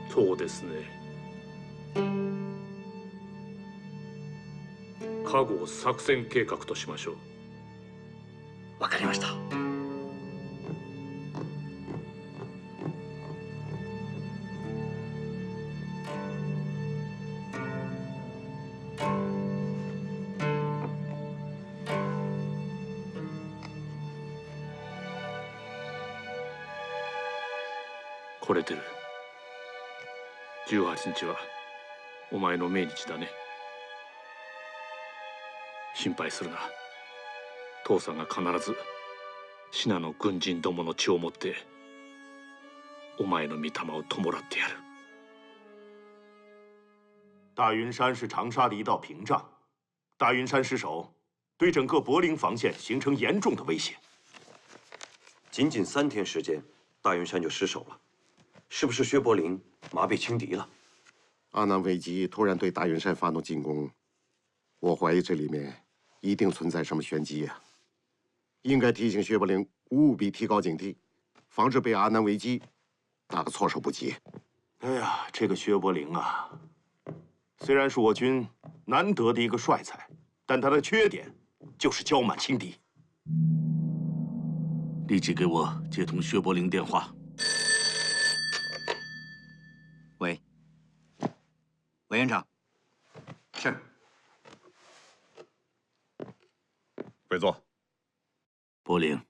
そうですね。加護作戦計画としましょう。わかりました。これてる。18日はお前の命日だね。心配するな。父さんが必ず信濃軍人どもの血を持ってお前の御霊を弔ってやる。大云山是长沙的一道屏障，大云山失守，对整个柏林防线形成严重的威胁。仅仅3天时间，大云山就失守了，是不是薛伯陵麻痹轻敌了？阿南危机突然对大云山发动进攻，我怀疑这里面一定存在什么玄机呀。应该提醒薛伯陵务必提高警惕，防止被阿南危机打个措手不及。哎呀，这个薛伯陵啊，虽然是我军难得的一个帅才，但他的缺点就是骄慢轻敌。立即给我接通薛伯陵电话。喂，委员长。是。委座。柏陵，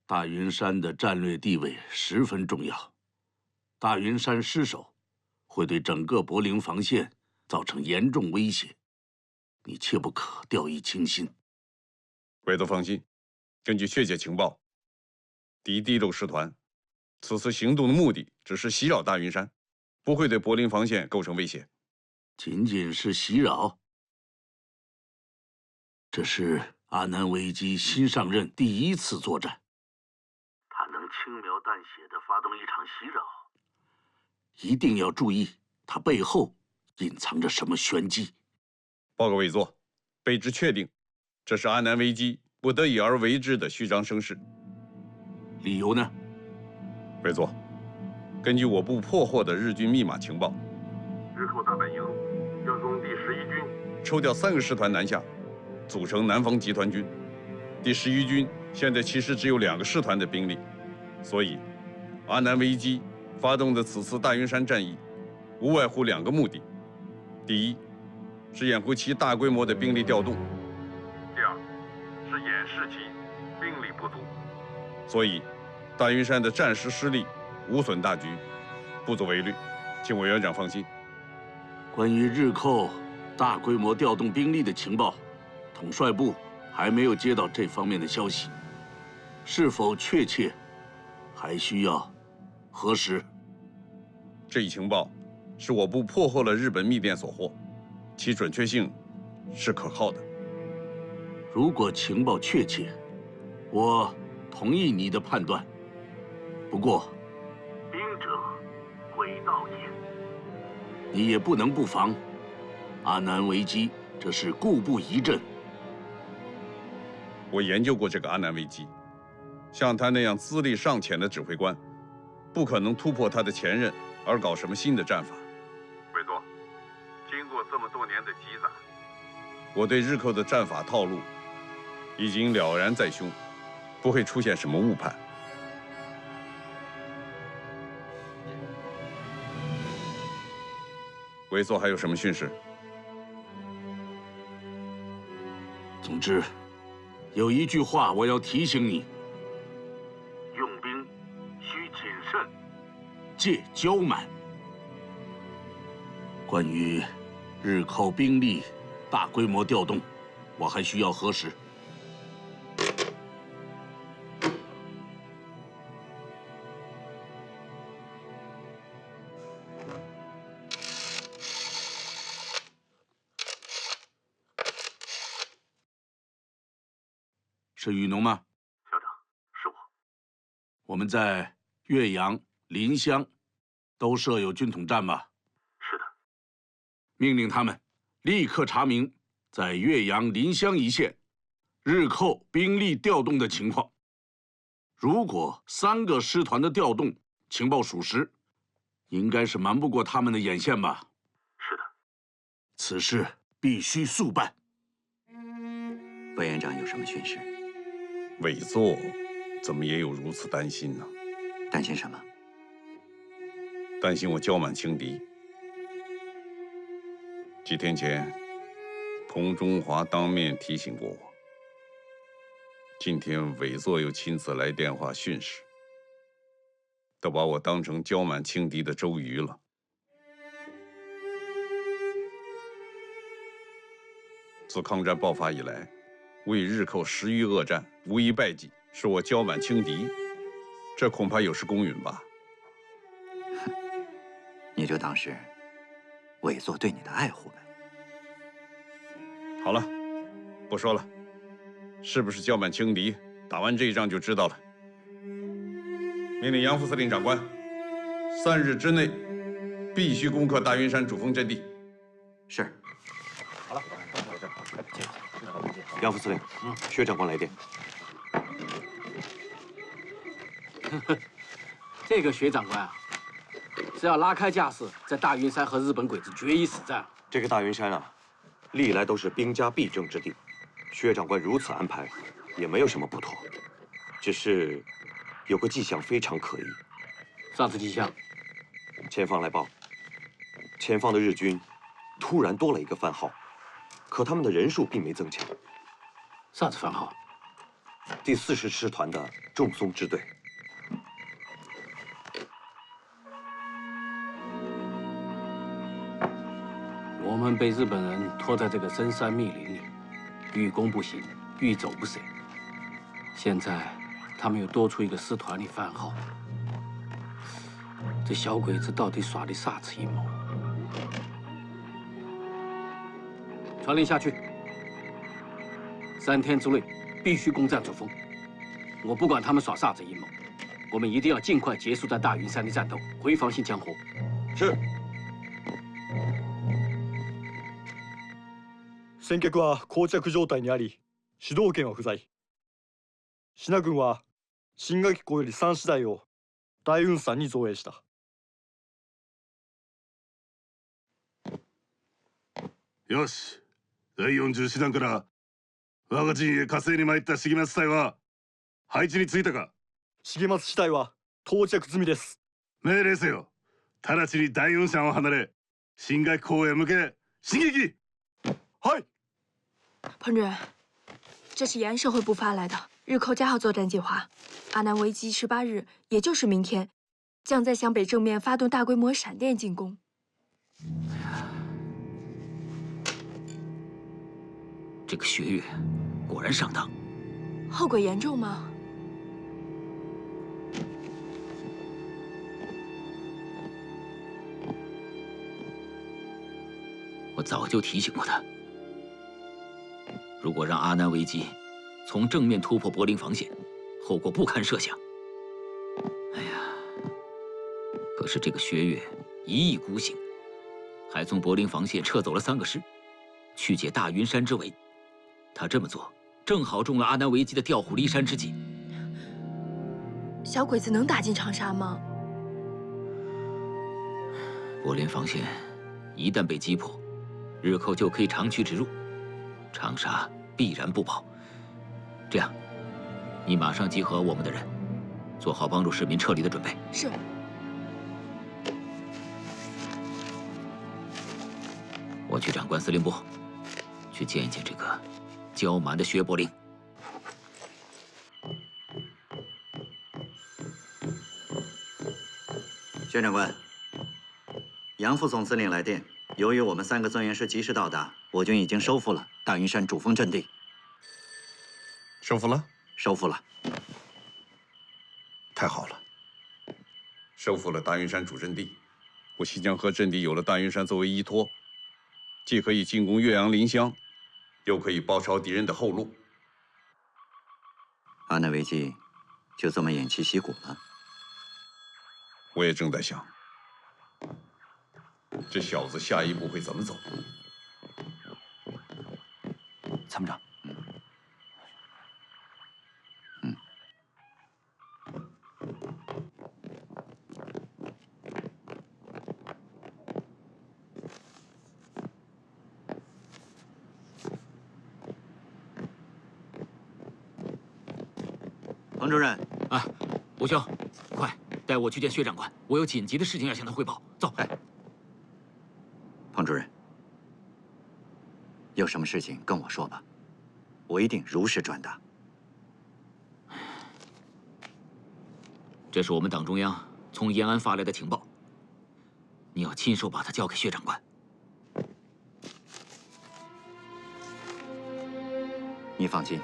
大云山的战略地位十分重要，大云山失守会对整个柏林防线造成严重威胁，你切不可掉以轻心。委座放心，根据确切情报，敌第6师团此次行动的目的只是袭扰大云山，不会对柏林防线构成威胁。仅仅是袭扰？这是阿南维基新上任第1次作战，他能轻描淡写地发动一场袭扰，一定要注意他背后隐藏着什么玄机。报告委座，卑职确定，这是阿南危机不得已而为之的虚张声势。理由呢？委座，根据我部破获的日军密码情报，日寇大本营要从第11军抽调3个师团南下，组成南方集团军。第11军现在其实只有2个师团的兵力，所以阿南危机发动的此次大云山战役，无外乎2个目的：第一，是掩护其大规模的兵力调动；第二，是掩饰其兵力不足。所以，大云山的战时失利无损大局，不足为虑，请委员长放心。关于日寇大规模调动兵力的情报，统帅部还没有接到这方面的消息，是否确切，还需要核实。这一情报是我部破获了日本密电所获，其准确性是可靠的。如果情报确切，我同意你的判断。不过，兵者，诡道也。你也不能不防，阿南危机这是故布疑阵。我研究过这个阿南危机，像他那样资历尚浅的指挥官，不可能突破他的前任而搞什么新的战法。委座，经过这么多年的积攒，我对日寇的战法套路已经了然在胸，不会出现什么误判。委座还有什么训示？总之，有一句话我要提醒你：用兵需谨慎，戒骄慢。关于日寇兵力大规模调动，我还需要核实。是雨农吗？校长，是我。我们在岳阳、临湘都设有军统站吧？是的。命令他们立刻查明在岳阳、临湘一线日寇兵力调动的情况。如果3个师团的调动情报属实，应该是瞒不过他们的眼线吧？是的。此事必须速办。委员长有什么训示？委座怎么也有如此担心呢？担心什么？担心我骄慢轻敌。几天前，彭中华当面提醒过我。今天委座又亲自来电话训示，都把我当成骄慢轻敌的周瑜了。自抗战爆发以来，为日寇10余恶战无一败绩，是我骄满轻敌，这恐怕有失公允吧？你就当是委座对你的爱护呗。好了，不说了，是不是骄满轻敌？打完这一仗就知道了。命令杨副司令长官，3日之内必须攻克大云山主峰阵地。是。好了，杨副司令，薛长官来电。这个薛长官啊，是要拉开架势，在大云山和日本鬼子决一死战。这个大云山啊，历来都是兵家必争之地，薛长官如此安排，也没有什么不妥。只是有个迹象非常可疑。啥子迹象？前方来报，前方的日军突然多了一个番号，可他们的人数并没增强。啥子番号？第40师团的仲松支队。我们被日本人拖在这个深山密林里，欲攻不行，欲走不遂。现在他们又多出一个师团的番号，这小鬼子到底耍的啥子阴谋？传令下去，3天之内必须攻占主峰。我不管他们耍啥子阴谋，我们一定要尽快结束在大云山的战斗，回防新江湖。是。戦局は膠着状態にあり、主導権は不在。支那軍は新垣港より3師団を大雲山に造営した。よし、第40師団から我が陣営加勢に参った重松隊は配置についたか？重松支隊は到着済みです。命令せよ。直ちに大雲山を離れ、新垣港へ向け進撃。はい。彭主任，这是延安社会部发来的日寇加号作战计划。阿南危机18日，也就是明天，将在湘北正面发动大规模闪电进攻。这个薛岳果然上当，后果严重吗？我早就提醒过他。如果让阿南危机从正面突破柏林防线，后果不堪设想。哎呀，可是这个薛岳一意孤行，还从柏林防线撤走了3个师，去解大云山之围。他这么做，正好中了阿南危机的调虎离山之计。小鬼子能打进长沙吗？柏林防线一旦被击破，日寇就可以长驱直入。长沙必然不保。这样，你马上集合我们的人，做好帮助市民撤离的准备。是。我去长官司令部，去见一见这个骄蛮的薛伯龄。薛长官，杨副总司令来电。由于我们3个增援师及时到达，我军已经收复了大云山主峰阵地。收复了？收复了。太好了！收复了大云山主阵地，我西江河阵地有了大云山作为依托，既可以进攻岳阳临湘，又可以包抄敌人的后路。阿南危机就这么偃旗息鼓了？我也正在想。这小子下一步会怎么走？参谋长，彭主任，啊，吴兄，快带我去见薛长官，我有紧急的事情要向他汇报。走。彭主任，有什么事情跟我说吧，我一定如实转达。这是我们党中央从延安发来的情报，你要亲手把它交给薛长官。你放心，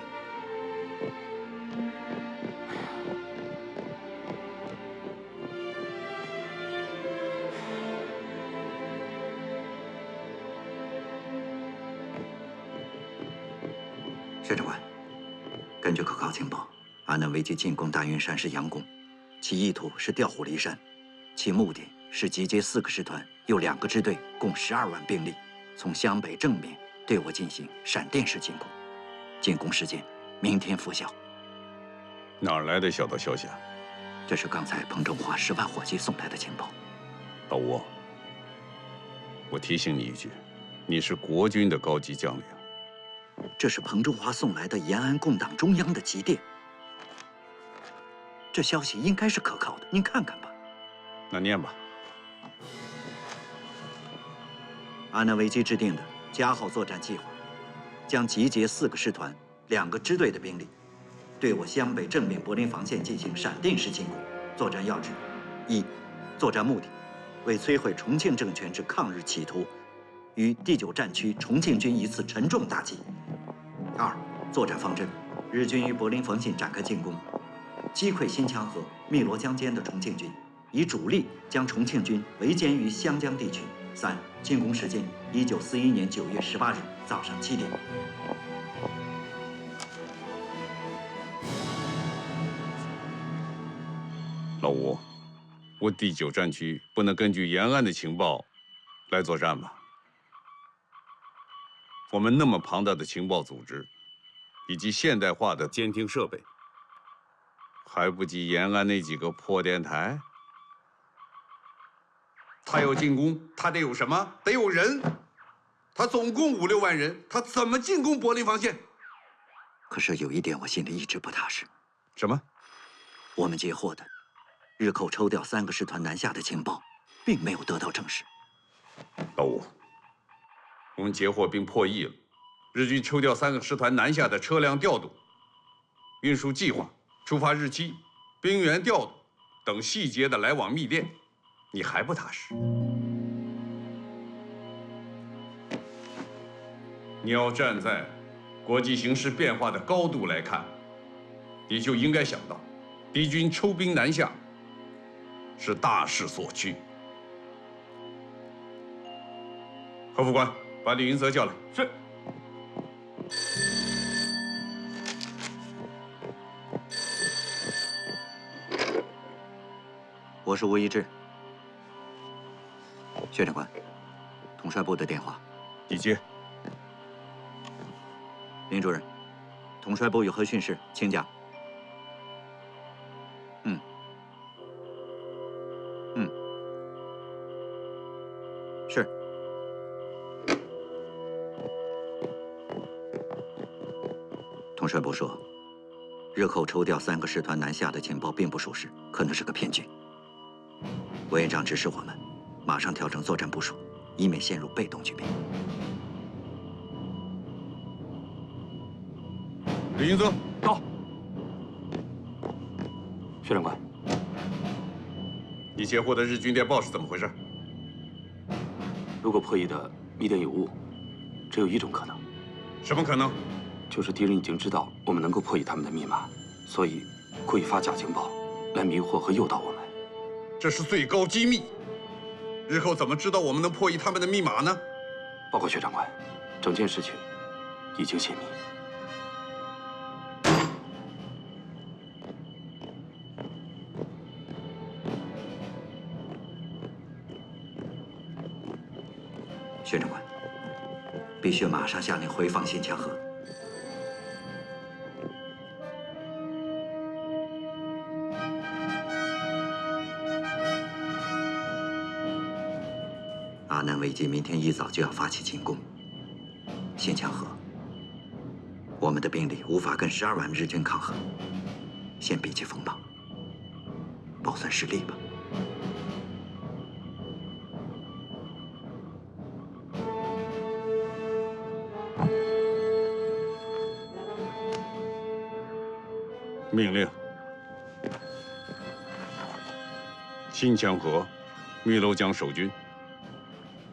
薛长官，根据可靠情报，阿南危机进攻大云山是佯攻，其意图是调虎离山，其目的是集结4个师团，有2个支队，共12万兵力，从湘北正面对我进行闪电式进攻。进攻时间明天拂晓。哪来的小道消息啊？这是刚才彭中华10万火急送来的情报。老吴，我提醒你一句，你是国军的高级将领。这是彭中华送来的延安共党中央的急电，这消息应该是可靠的，您看看吧。那念吧。阿南危机制定的加号作战计划，将集结4个师团、2个支队的兵力，对我湘北正面柏林防线进行闪电式进攻。作战要旨：一、作战目的为摧毁重庆政权之抗日企图，于第9战区重庆军一次沉重打击；二、作战方针：日军于柏林防线展开进攻，击溃新墙河、汨罗江间的重庆军，以主力将重庆军围歼于湘江地区。三、进攻时间：1941年9月18日早上7点。老吴，我第9战区不能根据延安的情报来作战吧？我们那么庞大的情报组织，以及现代化的监听设备，还不及延安那几个破电台？他要进攻，他得有什么？得有人。他总共5、6万人，他怎么进攻柏林防线？可是有一点我心里一直不踏实。什么？我们截获的日寇抽调3个师团南下的情报，并没有得到证实。老吴，我们截获并破译了日军抽调3个师团南下的车辆调度、运输计划、出发日期、兵员调度等细节的来往密电。你还不踏实？你要站在国际形势变化的高度来看，你就应该想到，敌军抽兵南下是大势所趋。何副官，把李云泽叫来。是。我是吴一志。薛长官，统帅部的电话。你接。林主任，统帅部有何训示，请讲。是。统帅部说，日寇抽调3个师团南下的情报并不属实，可能是个骗局。委员长指示我们马上调整作战部署，以免陷入被动局面。李云泽，到。薛长官，你截获的日军电报是怎么回事？如果破译的密电有误，只有一种可能。什么可能？就是敌人已经知道我们能够破译他们的密码，所以故意发假情报来迷惑和诱导我们。这是最高机密，日后怎么知道我们能破译他们的密码呢？报告薛长官，整件事情已经泄密。薛长官，必须马上下令回防新墙河。阿南危机明天一早就要发起进攻，新墙河，我们的兵力无法跟12万日军抗衡，先避其锋芒，保存实力吧。命令：新墙河、汨罗江守军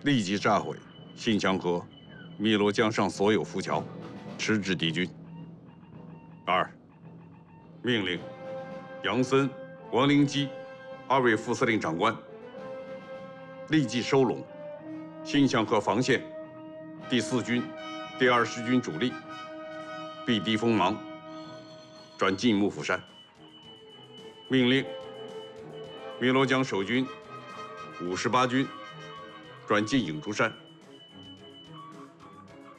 立即炸毁新墙河、汨罗江上所有浮桥，迟滞敌军。二，命令杨森、王灵基2位副司令长官立即收拢新墙河防线第4军、第2师军主力，避敌锋芒，转进幕府山。命令汨罗江守军58军转进影竹山。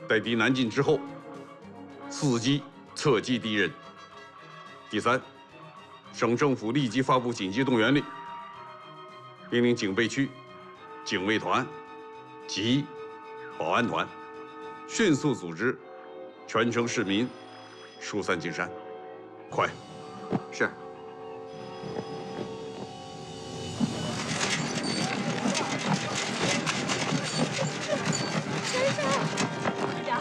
待敌南进之后，伺机侧击敌人。第三，省政府立即发布紧急动员令，命令警备区、警卫团及保安团迅速组织全城市民疏散进山。快！是。先生，快点！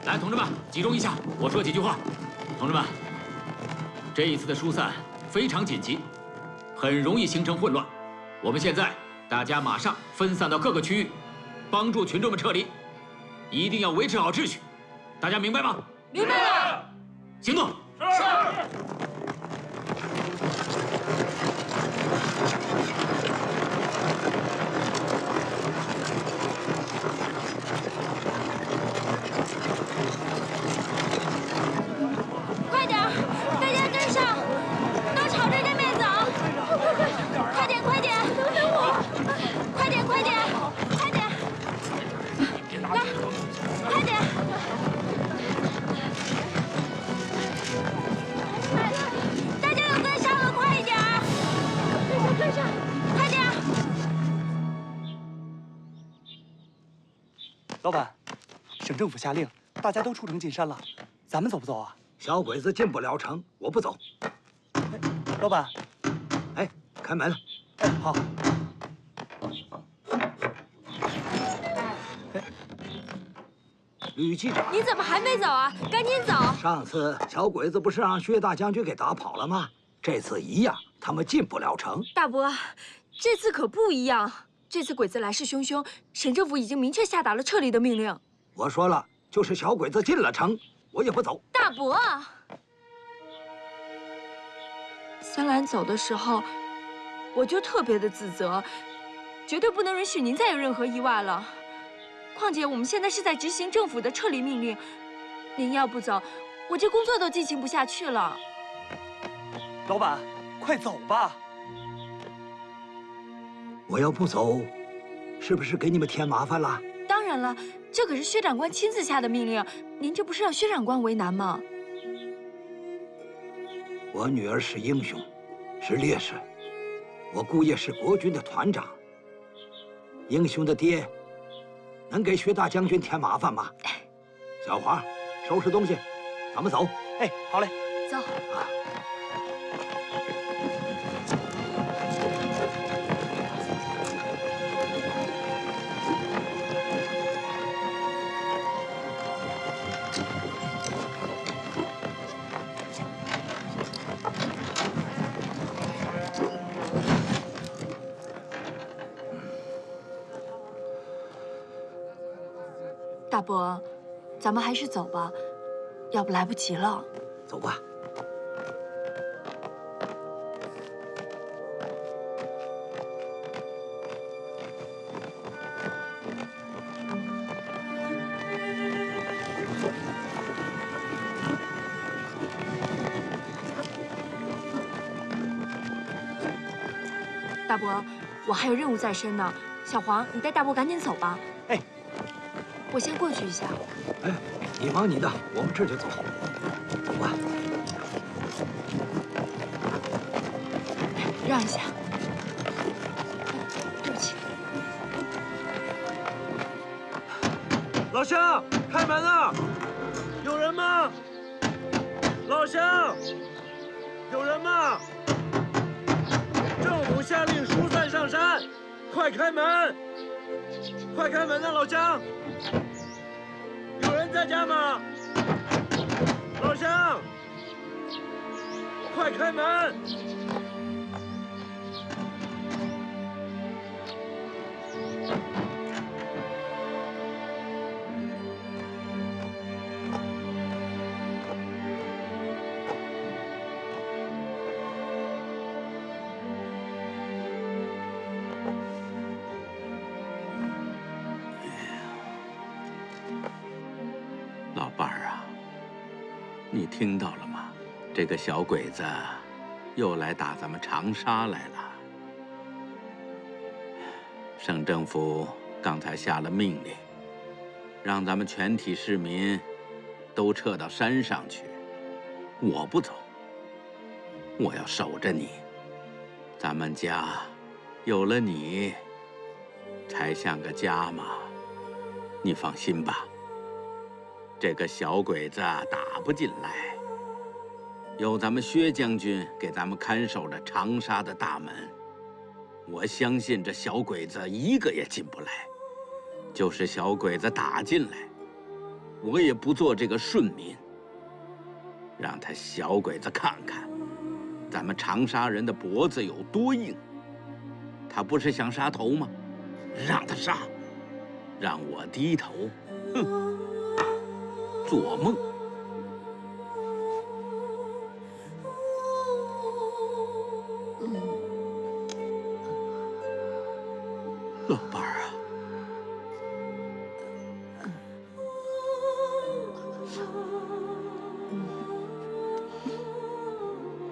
来，同志们，集中一下，我说几句话。同志们，这一次的疏散非常紧急，很容易形成混乱。我们现在大家马上分散到各个区域，帮助群众们撤离，一定要维持好秩序。大家明白吗？明白了。行动。是。快点，大家跟上，都朝着这边走。快点，快点，等等我。快点，快点，快点。来，快点。大家都跟上了，快一点。跟上，快点。老板，省政府下令，大家都出城进山了，咱们走不走啊？小鬼子进不了城，我不走。老板，哎，开门。哎，好。吕机长，你怎么还没走啊？赶紧走！上次小鬼子不是让薛大将军给打跑了吗？这次一样，他们进不了城。大伯，这次可不一样。这次鬼子来势汹汹，省政府已经明确下达了撤离的命令。我说了，就是小鬼子进了城，我也不走。大伯，森兰走的时候，我就特别的自责，绝对不能允许您再有任何意外了。况且我们现在是在执行政府的撤离命令，您要不走，我这工作都进行不下去了。老板，快走吧！我要不走，是不是给你们添麻烦了？当然了，这可是薛长官亲自下的命令，您这不是让薛长官为难吗？我女儿是英雄，是烈士，我姑爷是国军的团长。英雄的爹，能给薛大将军添麻烦吗？小华，收拾东西，咱们走。哎，好嘞，走。啊。大伯，咱们还是走吧，要不来不及了。走吧。大伯，我还有任务在身呢。小黄，你带大伯赶紧走吧。哎，我先过去一下。哎，你忙你的，我们这就走。走吧。让一下。对不起。老乡，开门啊！有人吗？老乡，有人吗？政府下令疏散上山，快开门！快开门啊，老乡！有人在家吗？老乡，快开门！你听到了吗？这个小鬼子又来打咱们长沙来了。省政府刚才下了命令，让咱们全体市民都撤到山上去。我不走，我要守着你。咱们家有了你，才像个家嘛。你放心吧，这个小鬼子打不进来。有咱们薛将军给咱们看守着长沙的大门，我相信这小鬼子一个也进不来。就是小鬼子打进来，我也不做这个顺民。让他小鬼子看看，咱们长沙人的脖子有多硬。他不是想杀头吗？让他杀，让我低头。哼，做梦！老伴儿啊，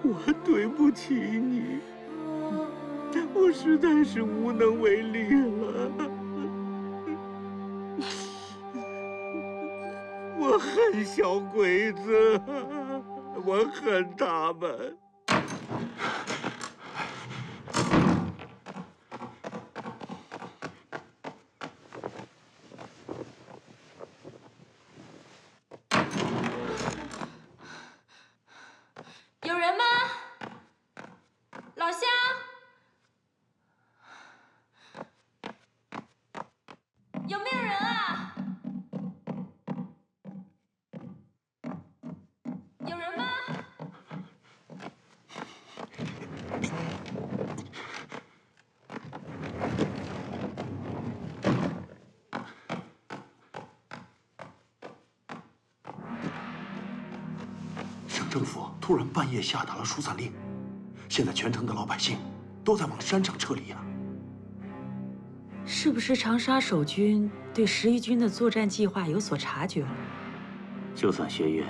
我对不起你，我实在是无能为力了。我恨小鬼子，我恨他们。有人吗？老乡，有没有人啊？有人吗？省政府突然半夜下达了疏散令，现在全城的老百姓都在往山上撤离呀。是不是长沙守军对10余军的作战计划有所察觉了？就算薛岳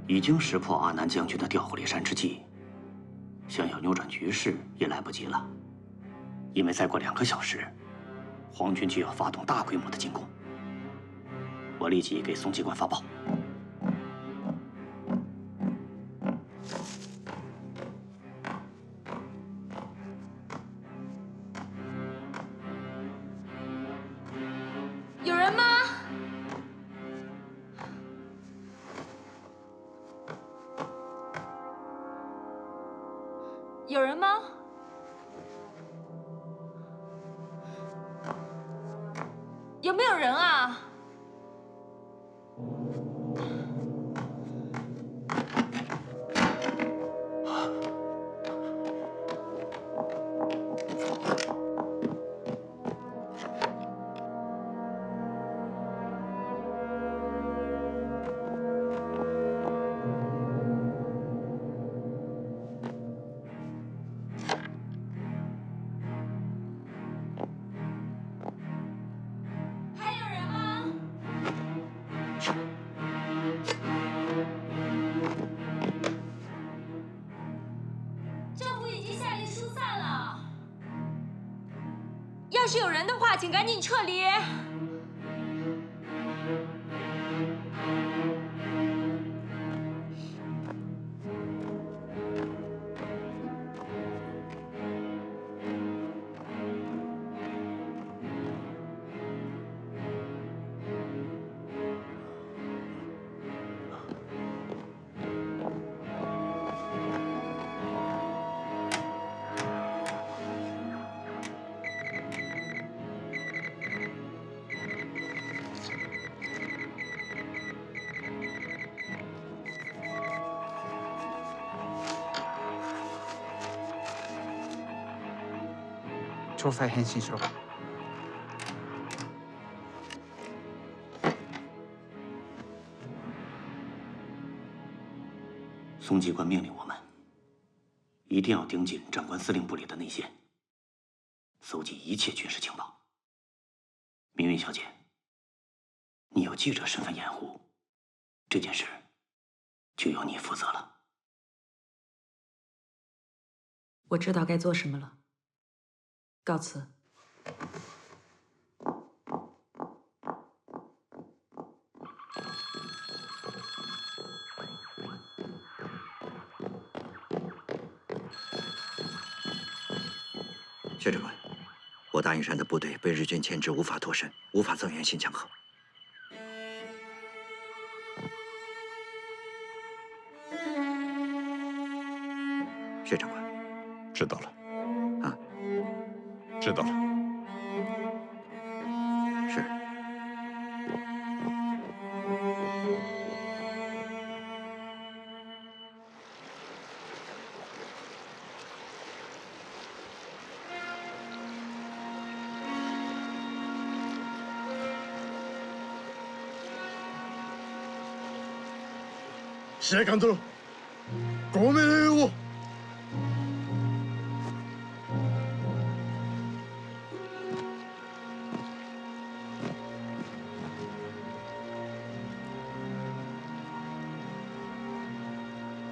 已经识破阿南将军的调虎离山之计，想要扭转局势也来不及了，因为再过2个小时，皇军就要发动大规模的进攻。我立即给松机关发报。有人吗？有人吗？有没有人啊？政府已经下令疏散了，要是有人的话，请赶紧撤离。詳細返信しろ。松机关命令我们，一定要盯紧长官司令部里的内线，搜集一切军事情报。明云小姐，你有记者身份掩护，这件事就就由你负责了。我知道该做什么了。告辞。薛长官，我大云山的部队被日军牵制，无法脱身，无法增援新疆河。薛长官，知道了。啊，知道了。是。司令官殿、ご命令を。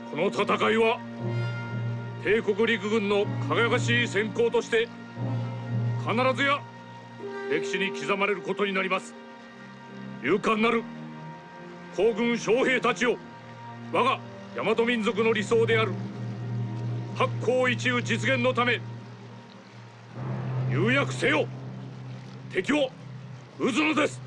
この戦いは帝国陸軍の輝かしい戦功として必ずや歴史に刻まれることになります。勇敢なる皇軍将兵たちよ、我が大和民族の理想である八甲一憂実現のため釉薬せよ、敵を討つのです。